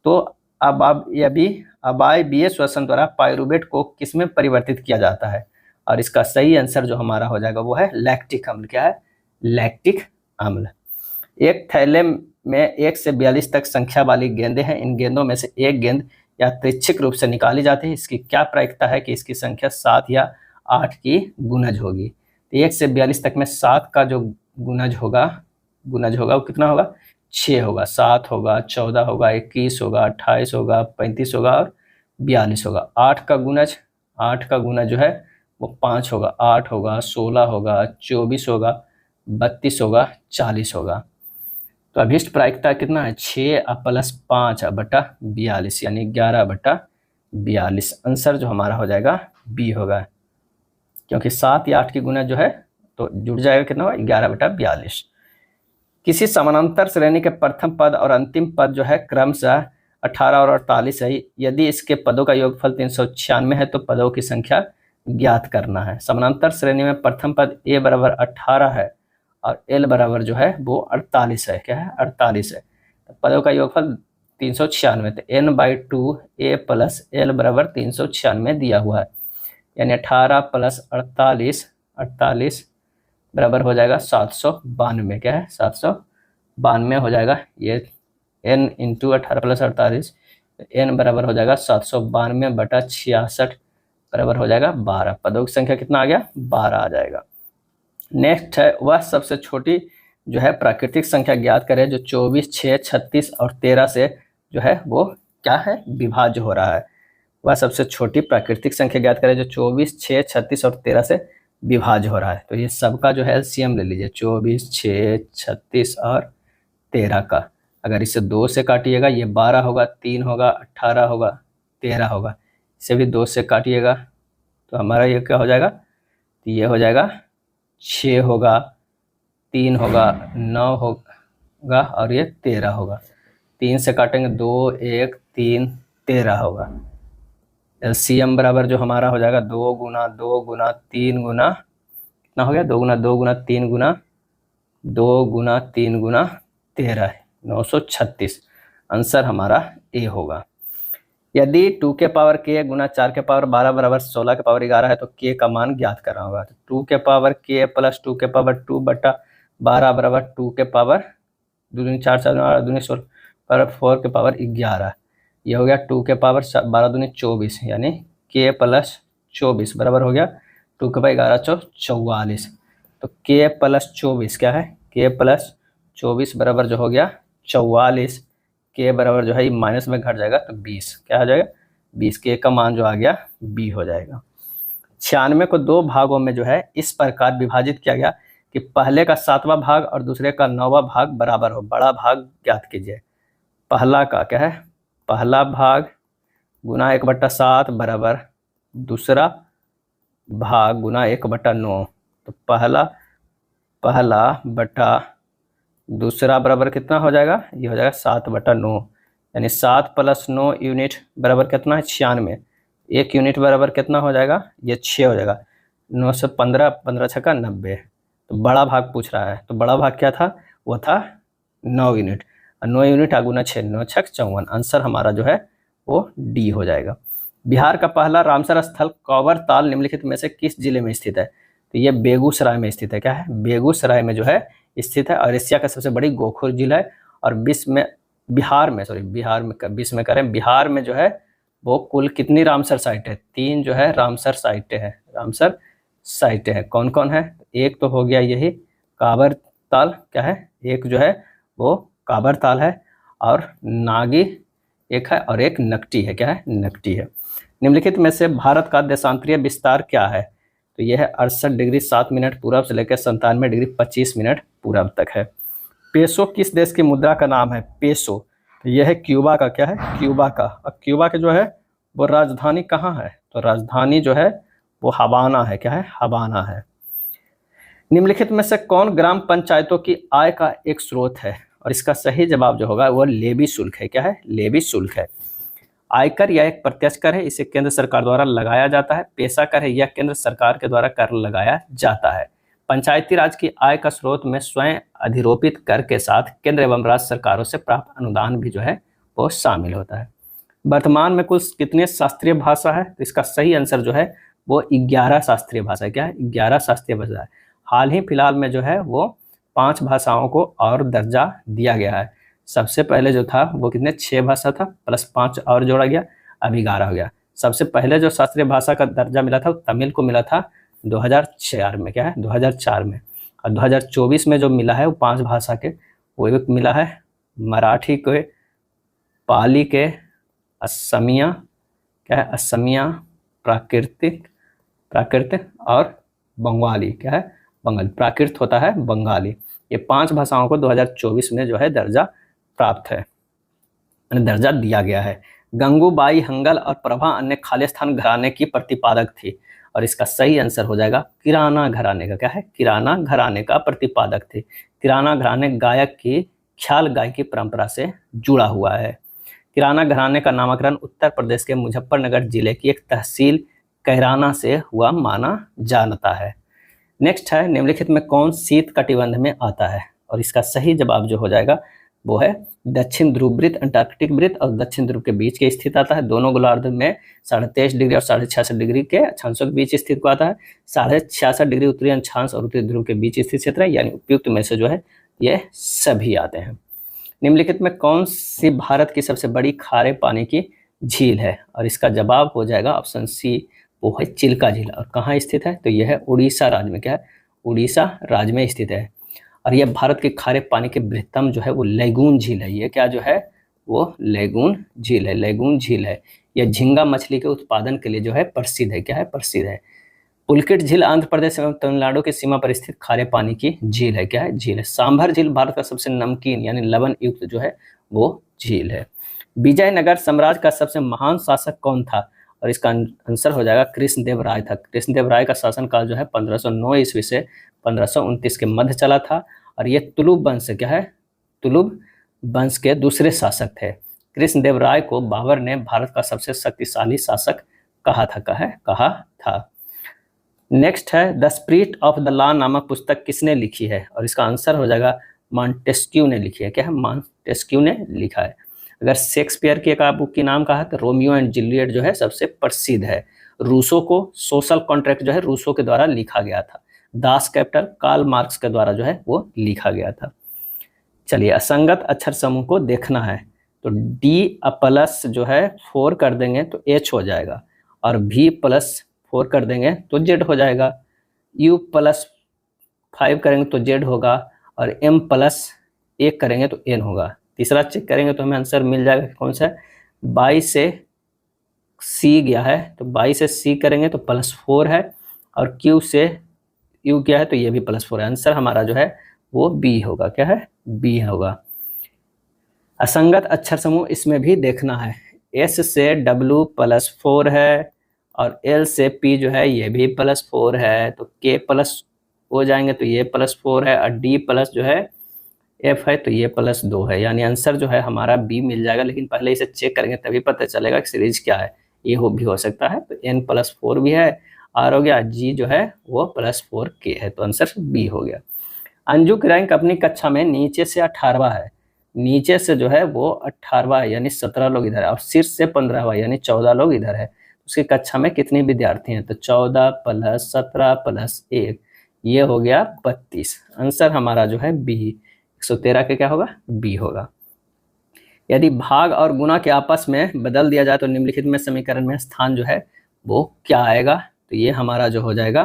तो अवायवीय श्वसन द्वारा पायरुवेट को किसमें परिवर्तित किया जाता है? और इसका सही आंसर जो हमारा हो जाएगा वो है लैक्टिक अम्ल। क्या है? लैक्टिक अम्ल। एक थैले में 1 से 42 तक संख्या वाली गेंदें हैं। इन गेंदों में से एक गेंद यादृच्छिक रूप से निकाली जाती है। इसकी क्या प्रायिकता है कि इसकी संख्या 7 या 8 की गुणज होगी? तो 1 से 42 तक में 7 का जो गुणज होगा वो कितना होगा? 6 होगा, 7 होगा, 14 होगा, 21 होगा, 28 होगा, 35 होगा और 42 होगा। 8 का गुणज जो है वो 5 होगा, 8 होगा, 16 होगा, 24 होगा, 32 होगा, 40 होगा। तो अभिष्ट प्रायिकता कितना है? 6 प्लस 5 बटा 42 यानी 11 बटा 42। आंसर जो हमारा हो जाएगा बी होगा, क्योंकि 7 या 8 की गुना जो है तो जुड़ जाएगा कितना होगा? 11 बटा 42। किसी समानांतर श्रेणी के प्रथम पद और अंतिम पद जो है क्रमशः 18 और 48 है। यदि इसके पदों का योगफल 396 है तो पदों की संख्या ज्ञात करना है। समानांतर श्रेणी में प्रथम पद a बराबर 18 है और l बराबर जो है वो 48 है। क्या है? 48 है। तो पदों का योगफल 396, तो n/2 a प्लस l बराबर 396 दिया हुआ है, यानी 18 प्लस 48 बराबर हो जाएगा 792। क्या है? 792 हो जाएगा। ये n इंटू 18 प्लस 48, n बराबर हो जाएगा 792 बटा 66 बराबर हो जाएगा 12। पदों की संख्या कितना आ गया? 12 आ जाएगा। नेक्स्ट है वह सबसे छोटी जो है प्राकृतिक संख्या ज्ञात करें जो 24, 6, 36 और 13 से जो है वो क्या है? विभाज्य हो रहा है। वह सबसे छोटी प्राकृतिक संख्या ज्ञात करें जो 24, 6, 36 और 13 से विभाज्य हो रहा है। तो ये सबका जो है एलसीएम ले लीजिए, 24, 6, 36 और 13 का। अगर इसे 2 से काटिएगा ये 12 होगा, 3 होगा, 18 होगा, 13 होगा। इसे भी 2 से काटिएगा तो हमारा ये क्या हो जाएगा? तो ये हो जाएगा 6 होगा, 3 होगा, 9 होगा और ये 13 होगा। 3 से काटेंगे 2, 1, 3, 13 होगा। एलसीएम बराबर जो हमारा हो जाएगा 2 गुना 2 गुना 3 गुना कितना हो गया? 2 गुना 2 गुना 3 गुना 2 गुना 3 गुना 13 है, 936। आंसर हमारा ए होगा। यदि 2 के पावर k गुना 4 के पावर 12 बराबर 16 के पावर 11 है तो k का मान ज्ञात करना होगा। तो 2 के पावर k प्लस 2 के पावर 2 बटा 12 बराबर 2 के पावर 2 4 4 16 और 4 के पावर 11, ये हो गया 2 के पावर 12 दूनी 24, यानी k प्लस 24 बराबर हो गया 2 के पावर 11 चौ 44। तो k प्लस 24 क्या है, k प्लस 24 बराबर जो हो गया 44, k बराबर जो है ये माइनस में घट जाएगा तो 20, क्या आ जाएगा 20, k का मान जो आ गया b हो जाएगा। 96 को 2 भागों में जो है इस प्रकार विभाजित किया गया कि पहले का 7वां भाग और दूसरे का 9वां भाग बराबर हो। बड़ा भाग ज्ञात कीजिए। पहला का क्या है, पहला भाग गुना 1/7 बराबर दूसरा भाग गुना 1/9। तो पहला बटा दूसरा बराबर कितना हो जाएगा, ये हो जाएगा 7/9, यानी 7 + 9 यूनिट बराबर कितना है 96। 1 यूनिट बराबर कितना हो जाएगा, ये 6 हो जाएगा। 9 से 15, 15 छक्का 90। तो बड़ा भाग पूछ रहा है, तो बड़ा भाग क्या था, वो था 9 यूनिट। 9 यूनिट गुना 6, 9 छक 54। आंसर हमारा जो है वो डी हो जाएगा। बिहार का पहला रामसर स्थल कौबर ताल निम्नलिखित में से किस जिले में स्थित है, तो ये बेगूसराय में स्थित है। क्या है, बेगूसराय में जो है स्थित है और एशिया का सबसे बड़ी गोखुर जिला है। और बिहार में जो है वो कुल कितनी रामसर साइट है, 3 जो है रामसर साइटें हैं। कौन कौन है, एक तो हो गया यही काबर ताल, क्या है, एक जो है वो काबर ताल है, और नागी एक है, और एक नकटी है। क्या है, नकटी है। निम्नलिखित में से भारत का देशांतरीय विस्तार क्या है, तो यह है 68 डिग्री 7 मिनट पूरब से लेकर 97 डिग्री 25 मिनट पूरब तक है। पेसो किस देश की मुद्रा का नाम है, पेसो, तो यह है क्यूबा का। क्या है, क्यूबा का। और क्यूबा के जो है वो राजधानी कहाँ है, तो राजधानी जो है वो हवाना है। क्या है, हवाना है। निम्नलिखित में से कौन ग्राम पंचायतों की आय का एक स्रोत है, और इसका सही जवाब जो होगा वो लेवी शुल्क है। क्या है, लेवी शुल्क है। आयकर यह एक प्रत्यक्ष कर है, इसे केंद्र सरकार द्वारा लगाया जाता है। पेशा कर है, यह केंद्र सरकार के द्वारा कर लगाया जाता है। पंचायती राज की आय का स्रोत में स्वयं अधिरोपित कर के साथ केंद्र एवं राज्य सरकारों से प्राप्त अनुदान भी जो है वो शामिल होता है। वर्तमान में कुल कितने शास्त्रीय भाषा है, तो इसका सही आंसर जो है वो 11 शास्त्रीय भाषा है। क्या है, 11 शास्त्रीय भाषा है। हाल ही फिलहाल में जो है वो 5 भाषाओं को और दर्जा दिया गया है। सबसे पहले जो था वो कितने 6 भाषा था, प्लस 5 और जोड़ा गया, अब 11 हो गया। सबसे पहले जो शास्त्रीय भाषा का दर्जा मिला था वो तमिल को मिला था 2004 में। क्या है, 2004 में। और 2024 में जो मिला है वो 5 भाषा के वो एक मिला है मराठी के, पाली के, असमिया, क्या है, असमिया, प्राकृतिक और बंगाली। क्या है, बंगाली। प्राकृत होता है बंगाली। ये 5 भाषाओं को 2024 में जो है दर्जा प्राप्त है, दर्जा दिया गया है। गंगूबाई हंगल और प्रभा अन्य खालिस्तान घराने की प्रतिपादक थी, और इसका सही आंसर हो जाएगा किराना घराने का। क्या है, किराना घराने का प्रतिपादक थे। किराना घराने गायक की ख्याल गायकी परंपरा से जुड़ा हुआ है। किराना घराने का नामकरण उत्तर प्रदेश के मुजफ्फरनगर जिले की एक तहसील कैराना से हुआ माना जाता है। नेक्स्ट है, निम्नलिखित में कौन शीत कटिबंध में आता है, और इसका सही जवाब जो हो जाएगा वो है दक्षिण ध्रुव वृत्त, अंटार्कटिक वृत्त और दक्षिण ध्रुव के बीच के स्थित आता है। दोनों गोलार्ध में 23.5 डिग्री और 66.5 डिग्री के अक्षांशों के बीच स्थित को आता है। 66.5 डिग्री उत्तरी अक्षांश और उत्तरी ध्रुव के बीच स्थित क्षेत्र है, यानी उपयुक्त में से जो है ये सभी आते हैं। निम्नलिखित में कौन सी भारत की सबसे बड़ी खारे पानी की झील है, और इसका जवाब हो जाएगा ऑप्शन सी, वो है चिल्का झील। और कहाँ स्थित है, तो यह है उड़ीसा राज्य में। क्या है, उड़ीसा राज्य में स्थित है। और यह भारत के खारे पानी के बृहत्तम जो है वो लैगून झील है। ये क्या जो है वो लैगून झील है, लैगून झील है। यह झींगा मछली के उत्पादन के लिए जो है प्रसिद्ध है। क्या है, प्रसिद्ध है। पुलकिट झील आंध्र प्रदेश एवं तमिलनाडु की सीमा पर स्थित खारे पानी की झील है। क्या है, झील है। सांभर झील भारत का सबसे नमकीन यानी लवण युक्त जो है वो झील है। विजयनगर साम्राज्य का सबसे महान शासक कौन था, और इसका आंसर हो जाएगा कृष्णदेव राय था। कृष्णदेव राय का शासनकाल जो है 1509 ईस्वी से 1529 के मध्य चला था, और ये तुलुब वंश, क्या है, तुलुब वंश के दूसरे शासक थे। कृष्णदेव राय को बाबर ने भारत का सबसे शक्तिशाली शासक कहा था। नेक्स्ट है, the spirit of the law नामक पुस्तक किसने लिखी है, और इसका आंसर हो जाएगा मॉन्टेस्क्यू ने लिखी है। क्या है, मॉन्टेस्क्यू ने लिखा है। अगर शेक्सपियर की एक बुक की नाम कहा तो रोमियो एंड जूलियट जो है सबसे प्रसिद्ध है। रूसो को सोशल कॉन्ट्रैक्ट जो है रूसो के द्वारा लिखा गया था। दास कैपिटल कार्ल मार्क्स के द्वारा जो है वो लिखा गया था। चलिए, असंगत अक्षर समूह को देखना है, तो D प्लस जो है 4 कर देंगे तो H हो जाएगा, और V प्लस 4 कर देंगे तो Z हो जाएगा। U प्लस 5 करेंगे तो Z होगा, और M प्लस 1 करेंगे तो N होगा। तीसरा चेक करेंगे तो हमें आंसर मिल जाएगा कौन सा है, 22 से C गया है, तो 22 से C करेंगे तो +4 है, और Q से U क्या है तो ये भी +4 है। आंसर हमारा जो है वो B होगा। क्या है, B होगा। असंगत अक्षर समूह इसमें भी देखना है। S से W +4 है, और L से P जो है ये भी +4 है, तो K प्लस हो जाएंगे तो ये +4 है, और D प्लस जो है F है तो ये +2 है। यानी आंसर जो है हमारा B मिल जाएगा, लेकिन पहले इसे चेक करेंगे तभी पता चलेगा कि सीरीज क्या है। ये भी हो सकता है, तो N +4 भी है, R हो गया, G जो है वो +4K है, तो आंसर B हो गया। अंजू की रैंक अपनी कक्षा में नीचे से 18वां है, नीचे से जो है वो 18वां है, यानी 17 लोग इधर है, और शीर्ष से 15वां यानी 14 लोग इधर है। उसकी कक्षा में कितने विद्यार्थी हैं, तो 14 + 17 + 1, ये हो गया 32। आंसर हमारा जो है B, 113 के क्या होगा, B होगा। यदि भाग और गुणा के आपस में बदल दिया जाए तो निम्नलिखित में समीकरण में स्थान जो है वो क्या आएगा, तो ये हमारा जो हो जाएगा,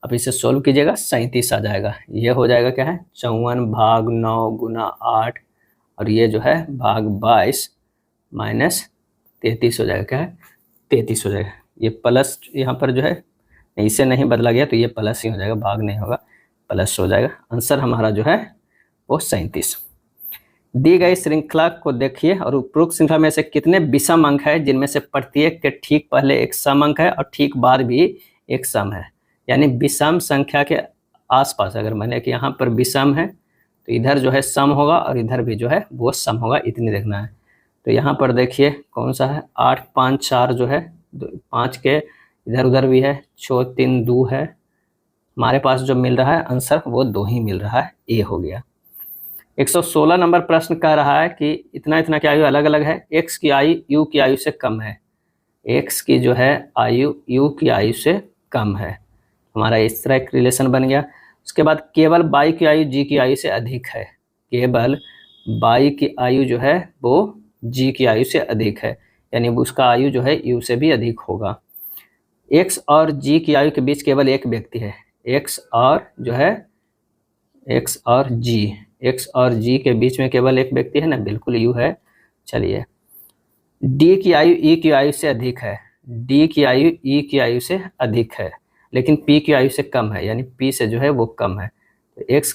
अब इसे सोल्व कीजिएगा, 37 आ जाएगा। ये हो जाएगा क्या है, 54 भाग 9 गुना 8, और ये जो है भाग 22 माइनस 33 हो जाएगा। क्या है, 33 हो जाएगा। ये प्लस यहाँ पर जो है इसे नहीं बदला गया तो ये प्लस ही हो जाएगा, भाग नहीं होगा, प्लस हो जाएगा। आंसर हमारा जो है वो 37। दी गई श्रृंखला को देखिए और उपरोक्त श्रृंखला में से कितने विषम अंक है जिनमें से प्रत्येक के ठीक पहले एक सम अंक है और ठीक बाद भी एक सम है। यानी विषम संख्या के आसपास अगर माने कि यहाँ पर विषम है तो इधर जो है सम होगा और इधर भी जो है वो सम होगा, इतनी देखना है। तो यहाँ पर देखिए कौन सा है, 8 5 4 जो है 5 के इधर उधर भी है, 6 3 2 है, हमारे पास जो मिल रहा है आंसर वो 2 ही मिल रहा है, ए हो गया। 116 नंबर प्रश्न कह रहा है कि इतना इतना की आयु अलग अलग है, x की आयु u की आयु से कम है, x की जो है आयु u की आयु से कम है। हमारा इस तरह एक रिलेशन बन गया। उसके बाद केवल y की आयु g की आयु से अधिक है, केवल y की आयु जो है वो g की आयु से अधिक है, यानी उसका आयु जो है u से भी अधिक होगा। x और g की आयु के बीच केवल एक व्यक्ति है, x और जो है x और g के बीच में केवल एक व्यक्ति है ना, बिल्कुल u है। चलिए, d की आयु e की आयु से अधिक है, d की आयु e की आयु से अधिक है, लेकिन p की आयु से कम है, यानी p से जो है वो कम है, तो x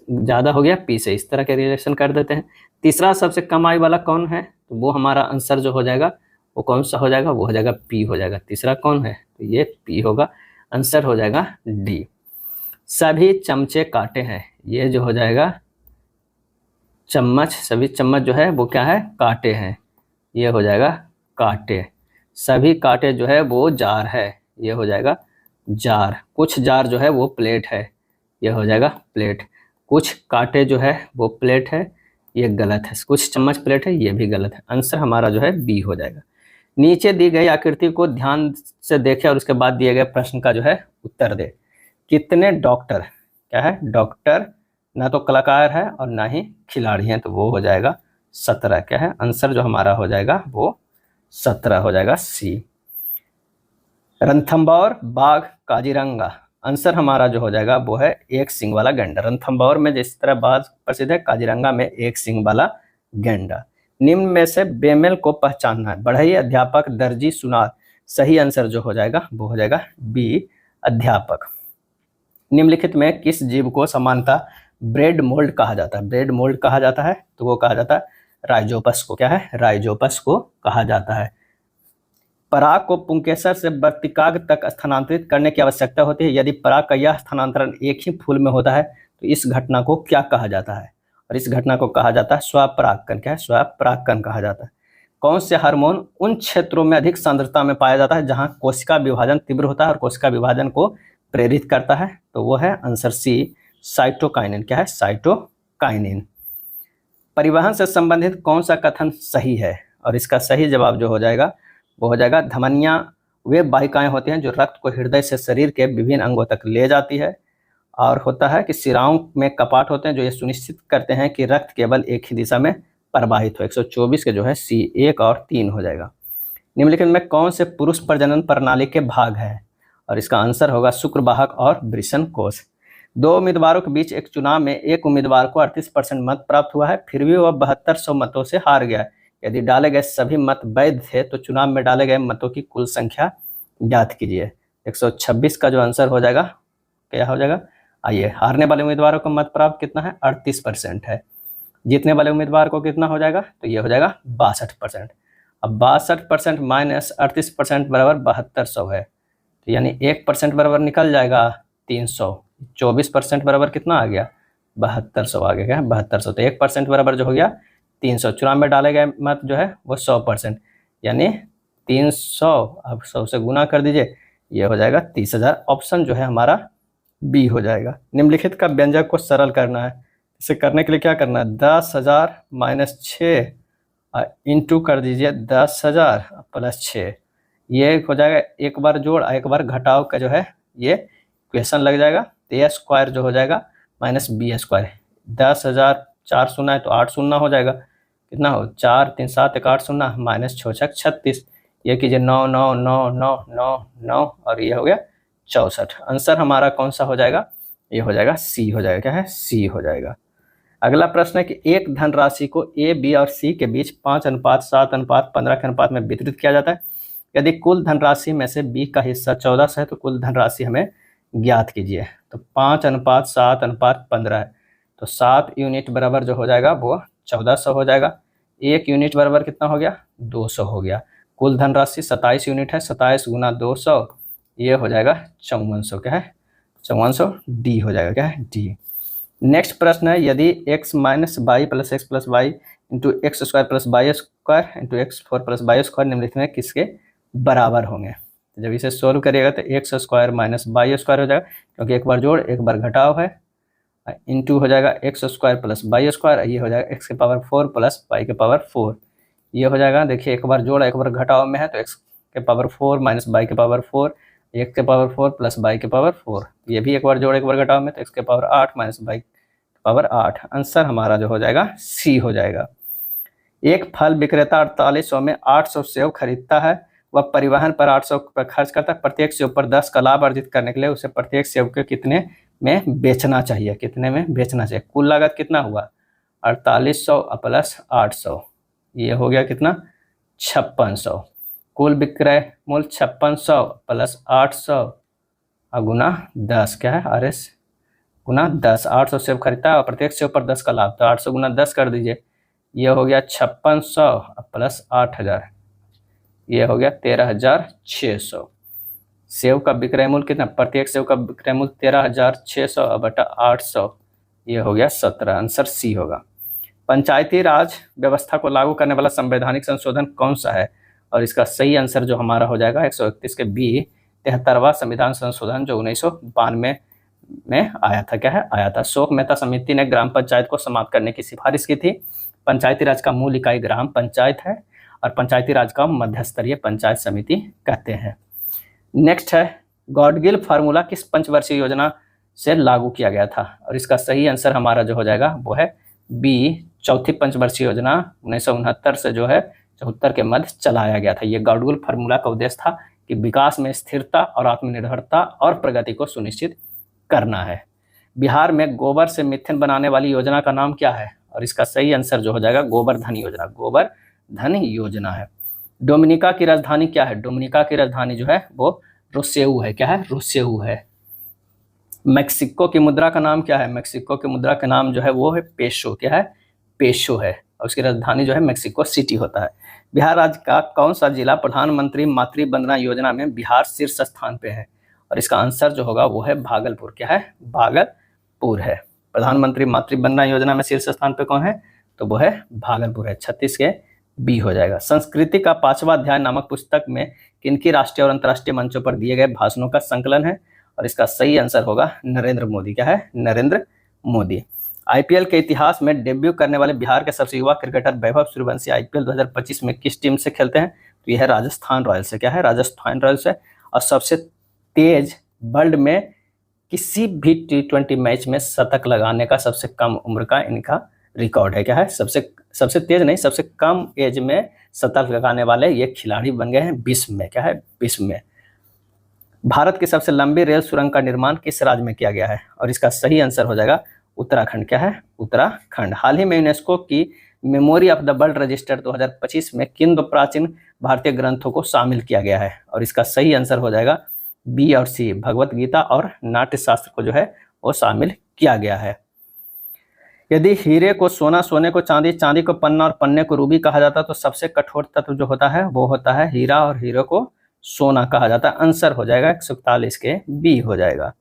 ज़्यादा हो गया p से, इस तरह के रिलेशन कर देते हैं। तीसरा सबसे कम आयु वाला कौन है, तो वो हमारा आंसर जो हो जाएगा वो कौन सा हो जाएगा, वो हो जाएगा p हो जाएगा। तीसरा कौन है, तो ये p होगा, आंसर हो जाएगा d। सभी चमचे काटे हैं, ये जो हो जाएगा चम्मच, सभी चम्मच जो है वो क्या है, काटे हैं, ये हो जाएगा काटे। सभी काटे जो है वो जार है, ये हो जाएगा जार। कुछ जार जो है वो प्लेट है, ये हो जाएगा प्लेट। कुछ काटे जो है वो प्लेट है, ये गलत है। कुछ चम्मच प्लेट है, ये भी गलत है। आंसर हमारा जो है बी हो जाएगा। नीचे दी गई आकृति को ध्यान से देखें और उसके बाद दिए गए प्रश्न का जो है उत्तर दे। कितने डॉक्टर, क्या है डॉक्टर, ना तो कलाकार है और ना ही खिलाड़ी हैं, तो वो हो जाएगा 17। क्या है आंसर जो हमारा हो जाएगा वो 17 हो जाएगा, सी। रणथंभौर बाघ काजीरंगा, आंसर हमारा जो हो जाएगा वो है एक सींग वाला गैंडा। रणथंभौर में जिस तरह बाघ प्रसिद्ध है, काजीरंगा में एक सींग वाला गैंडा। निम्न में से बेमेल को पहचानना है, बढ़ई, अध्यापक, दर्जी, सुनार। सही आंसर जो हो जाएगा वो हो जाएगा बी, अध्यापक। निम्नलिखित में किस जीव को सामान्यतः ब्रेड मोल्ड कहा जाता है, ब्रेड मोल्ड कहा जाता है, तो वो कहा जाता है राइजोपस को। क्या है, राइजोपस को कहा जाता है। पराग को पुंकेसर से वर्तिकाग्र तक स्थानांतरित करने की आवश्यकता होती है। यदि पराग का यह स्थानांतरण एक ही फूल में होता है तो इस घटना को क्या कहा जाता है, और इस घटना को कहा जाता है स्वपरागकण। क्या है, स्वपरागकण कहा जाता है। कौन से हार्मोन उन क्षेत्रों में अधिक सांद्रता में पाया जाता है जहां कोशिका विभाजन तीव्र होता है और कोशिका विभाजन को प्रेरित करता है, तो वो है आंसर सी, साइटोकाइनिन। क्या है, साइटोकाइनिन। परिवहन से संबंधित कौन सा कथन सही है, और इसका सही जवाब जो हो जाएगा वो हो जाएगा धमनियां वे वाहिकाएं होती हैं जो रक्त को हृदय से शरीर के विभिन्न अंगों तक ले जाती है। और होता है कि शिराओं में कपाट होते हैं जो ये सुनिश्चित करते हैं कि रक्त केवल एक ही दिशा में प्रवाहित हो। 124 के जो है सी 1 और 3 हो जाएगा। निम्नलिखित में कौन से पुरुष प्रजनन प्रणाली के भाग है, और इसका आंसर होगा शुक्रवाहक और वृषण कोष। दो उम्मीदवारों के बीच एक चुनाव में एक उम्मीदवार को 38% मत प्राप्त हुआ है, फिर भी वह 7200 मतों से हार गया। यदि डाले गए सभी मत वैध थे तो चुनाव में डाले गए मतों की कुल संख्या ज्ञात कीजिए। 126 का जो आंसर हो जाएगा क्या हो जाएगा, आइए, हारने वाले उम्मीदवारों को मत प्राप्त कितना है, 38% है। जीतने वाले उम्मीदवार को कितना हो जाएगा, तो ये हो जाएगा 62%। अब 62% माइनस 38% बराबर 7200 है, तो यानी 1% बराबर निकल जाएगा 300। 24% बराबर कितना आ गया, 7200 आ गया, 7200। तो 1% बराबर जो हो गया 300। चुनाव में डाले गए मत जो है वो 100%, यानी 300 अब 100 से गुना कर दीजिए, ये हो जाएगा 30,000। ऑप्शन जो है हमारा बी हो जाएगा। निम्नलिखित का व्यंजक को सरल करना है। इसे करने के लिए क्या करना है, 10,000 माइनस 6 इंटू कर दीजिए 10,000 प्लस 6, ये हो जाएगा एक बार जोड़ एक बार घटाव का जो है ये क्वेश्चन लग जाएगा। तो ए स्क्वायर जो हो जाएगा माइनस बी स्क्वायर। 10,000 4 शून्य है तो 8 शून्य हो जाएगा, कितना हो 4 3 7 1 8 शून्य माइनस 6 6 36, ये कीजिए 9 9 9 9 9 9 और ये हो गया 64। आंसर हमारा कौन सा हो जाएगा, ये हो जाएगा सी हो जाएगा। क्या है, सी हो जाएगा। अगला प्रश्न है कि एक धनराशि को ए बी और सी के बीच 5:7:15 के अनुपात में वितरित किया जाता है। यदि कुल धनराशि में से बी का हिस्सा 1400 है तो कुल धनराशि हमें ज्ञात कीजिए। तो 5:7:15 है, तो 7 यूनिट बराबर जो हो जाएगा वो 1400 हो जाएगा। 1 यूनिट बराबर कितना हो गया, 200 हो गया। कुल धनराशि 27 यूनिट है, 27 गुना 200 ये हो जाएगा 5400। क्या है, 5400 डी हो जाएगा। क्या है, डी। नेक्स्ट प्रश्न है, यदि x minus y plus x plus y into x square plus y square into x4 plus y square निम्नलिखित में किसके बराबर होंगे। तो जब इसे सोल्व करिएगा तो x square minus y square हो जाएगा, क्योंकि एक बार जोड़ एक बार घटाव है, इंटू हो जाएगा x square plus y square, ये हो जाएगा एक्स के पावर 4 प्लस वाई के पावर 4, ये हो जाएगा। देखिए एक बार जोड़ एक बार घटाव में है तो एक्स के पावर 4 माइनस वाई के पावर 4, एक्स के पावर 4 प्लस वाई के पावर 4, ये भी एक बार जोड़ एक बार घटाव में तो एक्स के पावर 8 माइनस वाई के पावर 8। आंसर हमारा जो हो जाएगा सी हो जाएगा। एक फल विक्रेता 4800 में 800 सेव खरीदता है, वह परिवहन पर 800 पर खर्च करता है। प्रत्येक सेव पर 10 का लाभ अर्जित करने के लिए उसे प्रत्येक सेव के कितने में बेचना चाहिए, कितने में बेचना चाहिए। कुल लागत कितना हुआ, 4800 प्लस 800, ये हो गया कितना 5600। कुल विक्रय मूल्य 5600 प्लस 800 गुना 10, क्या है आर एस गुना 10। 800 सेव खरीदता है और प्रत्येक सेव पर 10 का लाभ, तो 800 गुना 10 कर दीजिए, ये हो गया 5600 प्लस 8000, ये हो गया 13600। सेव का विक्रय मूल्य कितना, प्रत्येक सेव का विक्रय मूल्य 13600 बटा 800, ये हो गया 17। आंसर सी होगा। पंचायती राज व्यवस्था को लागू करने वाला संवैधानिक संशोधन कौन सा है, और इसका सही आंसर जो हमारा हो जाएगा 131 के बी 73वां संविधान संशोधन जो 1992 में आया था। क्या है, आया था। शोक मेहता समिति ने ग्राम पंचायत को समाप्त करने की सिफारिश की थी। पंचायती राज का मूल इकाई ग्राम पंचायत है और पंचायती राज का मध्य स्तरीय पंचायत समिति कहते हैं। नेक्स्ट है, गॉडगिल फार्मूला किस पंचवर्षीय योजना से लागू किया गया था, और इसका सही आंसर हमारा जो हो जाएगा वो है बी, चौथी पंचवर्षीय योजना 1969 से जो है 74 के मध्य चलाया गया था। ये गॉडगिल फार्मूला का उद्देश्य था कि विकास में स्थिरता और आत्मनिर्भरता और प्रगति को सुनिश्चित करना है। बिहार में गोबर से मिथेन बनाने वाली योजना का नाम क्या है, और इसका सही आंसर जो हो जाएगा गोवर्धन योजना, गोवर्धन योजना है। डोमिनिका की राजधानी क्या है, डोमिनिका की राजधानी जो है वो रोसेऊ है। क्या है, रोसेऊ है। मेक्सिको की मुद्रा का नाम क्या है, मेक्सिको की मुद्रा का नाम जो है वो है पेसो। क्या है, पेसो है, और उसकी राजधानी जो है मेक्सिको सिटी होता है। बिहार राज्य का कौन सा जिला प्रधानमंत्री मातृ वंदना योजना में बिहार शीर्ष स्थान पे है, और इसका आंसर जो होगा वो है भागलपुर। क्या है, भागलपुर है। प्रधानमंत्री मातृ वंदना योजना में शीर्ष स्थान पे कौन है, तो वो है भागलपुर है। 36 के बी हो जाएगा। संस्कृति का 5वां अध्याय नामक पुस्तक में किनकी राष्ट्रीय और अंतर्राष्ट्रीय मंचों पर दिए गए भाषणों का संकलन है, और इसका सही आंसर होगा नरेंद्र मोदी। क्या है, नरेंद्र मोदी। आईपीएल के इतिहास में डेब्यू करने वाले बिहार के सबसे युवा क्रिकेटर वैभव सूर्यवंशी आईपीएल 2025 में किस टीम से खेलते हैं, तो यह है राजस्थान रॉयल्स से। क्या है, राजस्थान रॉयल्स है। और सबसे तेज वर्ल्ड में किसी भी T20 मैच में शतक लगाने का सबसे कम उम्र का इनका रिकॉर्ड है। क्या है? सबसे तेज नहीं, सबसे कम एज में शतक लगाने वाले ये खिलाड़ी बन गए हैं विश्व में। क्या है? विश्व में। भारत की सबसे लंबी रेल सुरंग का निर्माण किस राज्य में किया गया है? और इसका सही आंसर हो जाएगा उत्तराखंड। क्या है? उत्तराखंड। हाल ही में यूनेस्को की memory of the world register 2025 में किन दो प्राचीन भारतीय ग्रंथों को शामिल किया गया है? और इसका सही आंसर हो जाएगा बी और सी, भगवत गीता और नाट्य शास्त्र को जो है वो शामिल किया गया है। यदि हीरे को सोना, सोने को चांदी, चांदी को पन्ना और पन्ने को रूबी कहा जाता तो सबसे कठोर तत्व जो होता है वो होता है हीरा, और हीरे को सोना कहा जाता है। आंसर हो जाएगा 141 के बी हो जाएगा।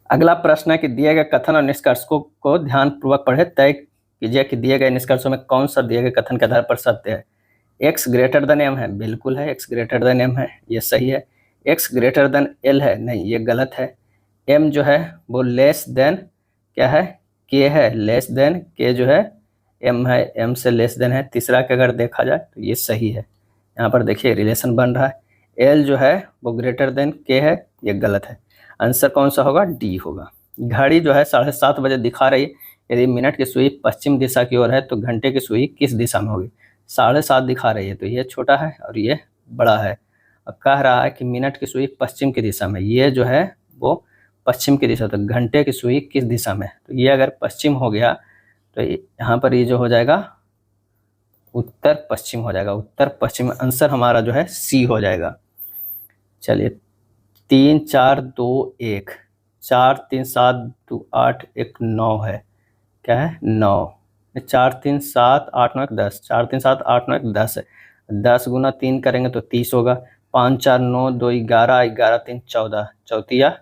अगला प्रश्न है कि दिए गए कथन और निष्कर्षों को ध्यानपूर्वक पढ़े, तय कीजिए कि दिए गए निष्कर्षों में कौन सा दिए गए कथन के आधार पर सत्य है। एक्स ग्रेटर देन एम है, बिल्कुल है, एक्स ग्रेटर देन एम है, ये सही है। एक्स ग्रेटर देन एल है, नहीं ये गलत है। एम जो है वो लेस देन क्या है? के है, लेस देन के जो है एम है, एम से लेस देन है। तीसरा का अगर देखा जाए तो ये सही है। यहाँ पर देखिए रिलेशन बन रहा है। एल जो है वो ग्रेटर देन के है, ये गलत है। आंसर कौन सा होगा? डी होगा। घड़ी जो है 7:30 बजे दिखा रही है, यदि मिनट की सुई पश्चिम दिशा की ओर है तो घंटे की सुई किस दिशा में होगी? 7:30 दिखा रही है तो ये छोटा है और ये बड़ा है। अब कह रहा है कि मिनट की सुई पश्चिम की दिशा में, ये जो है वो पश्चिम की दिशा, तो घंटे की सुई किस दिशा में? तो ये अगर पश्चिम हो गया तो यहाँ पर ये जो हो जाएगा उत्तर पश्चिम हो जाएगा। उत्तर पश्चिम आंसर हमारा जो है सी हो जाएगा। चलिए 3 4 2 1, 4 3 7 2 8 1 9 है। क्या है? 9। 4 3 7 8 9 1 10, 4 3 7 8 9 1 10 है। 10 गुना 3 करेंगे तो 30 होगा। 5 4 9 2 11, 11 3 14, चौतिया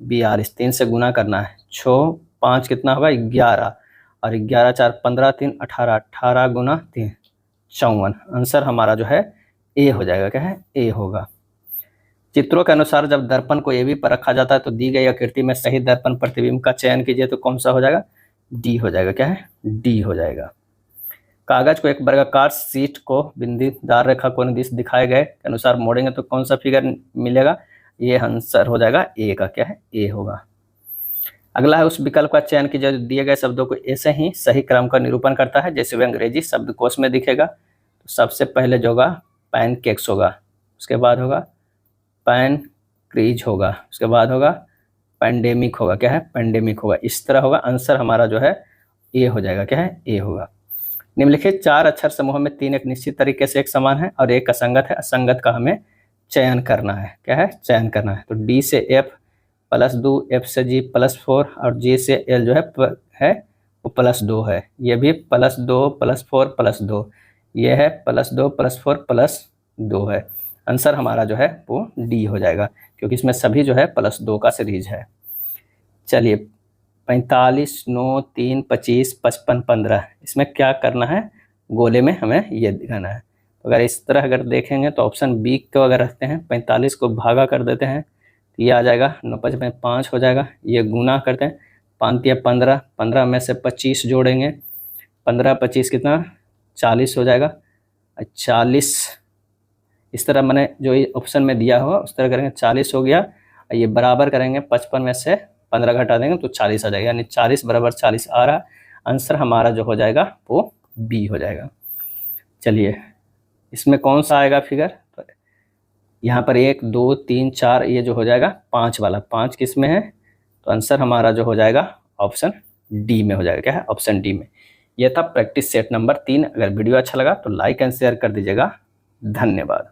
42, 3 से गुना करना है। 6 5 कितना होगा? 11, और 11 4 15 3 18, 18 गुना 3 54। आंसर हमारा जो है ए हो जाएगा। क्या है? ए होगा। चित्रों के अनुसार जब दर्पण को ए बी पर रखा जाता है तो दी गई आकृति में सही दर्पण प्रतिबिंब का चयन कीजिए, तो कौन सा हो जाएगा? डी हो जाएगा। क्या है? डी हो जाएगा। कागज को एक वर्गाकार शीट को बिंदीदार रेखा कोण दिखाए गए के अनुसार मोड़ेंगे तो कौन सा फिगर मिलेगा? ये आंसर हो जाएगा ए का। क्या है? ए होगा। अगला है उस विकल्प का चयन कीजिए जो दिए गए शब्दों को ऐसे ही सही क्रम का निरूपण करता है जैसे वे अंग्रेजी शब्दकोश में दिखेगा। तो सबसे पहले जो होगा पैनकेक्स होगा, उसके बाद होगा पैन क्रीज होगा, उसके बाद होगा पैंडेमिक होगा। क्या है? पैंडेमिक होगा। इस तरह होगा। आंसर हमारा जो है ए हो जाएगा। क्या है? ए होगा। निम्नलिखित 4 अक्षर समूह में 3 एक निश्चित तरीके से एक समान है और एक असंगत है। असंगत का हमें चयन करना है। क्या है? चयन करना है। तो डी से एफ +2, एफ से जी +4 और जी से एल जो है वो +2 है। ये भी +2 +4 +2, ये है +2 +4 +2 है। आंसर हमारा जो है वो डी हो जाएगा क्योंकि इसमें सभी जो है +2 का सीरीज है। चलिए 45 9 3 25 55 15, इसमें क्या करना है? गोले में हमें ये दिखाना है। तो अगर इस तरह अगर देखेंगे तो ऑप्शन बी को अगर रखते हैं, 45 को भागा कर देते हैं तो ये आ जाएगा 9 5 5 हो जाएगा। ये गुना करते हैं 5 या 15, 15 में से 25 जोड़ेंगे, 15 25 कितना? 40 हो जाएगा। 40 इस तरह मैंने जो ऑप्शन में दिया हुआ उस तरह करेंगे, 40 हो गया। ये बराबर करेंगे 55 में से 15 घटा देंगे तो 40 आ जाएगा, यानी 40 बराबर 40 आ रहा। आंसर हमारा जो हो जाएगा वो बी हो जाएगा। चलिए इसमें कौन सा आएगा फिगर? तो यहाँ पर 1 2 3 4, ये जो हो जाएगा 5 वाला, 5 किस में है? तो आंसर हमारा जो हो जाएगा ऑप्शन डी में हो जाएगा। क्या है? ऑप्शन डी में। यह था प्रैक्टिस सेट नंबर 3। अगर वीडियो अच्छा लगा तो लाइक एंड शेयर कर दीजिएगा। धन्यवाद।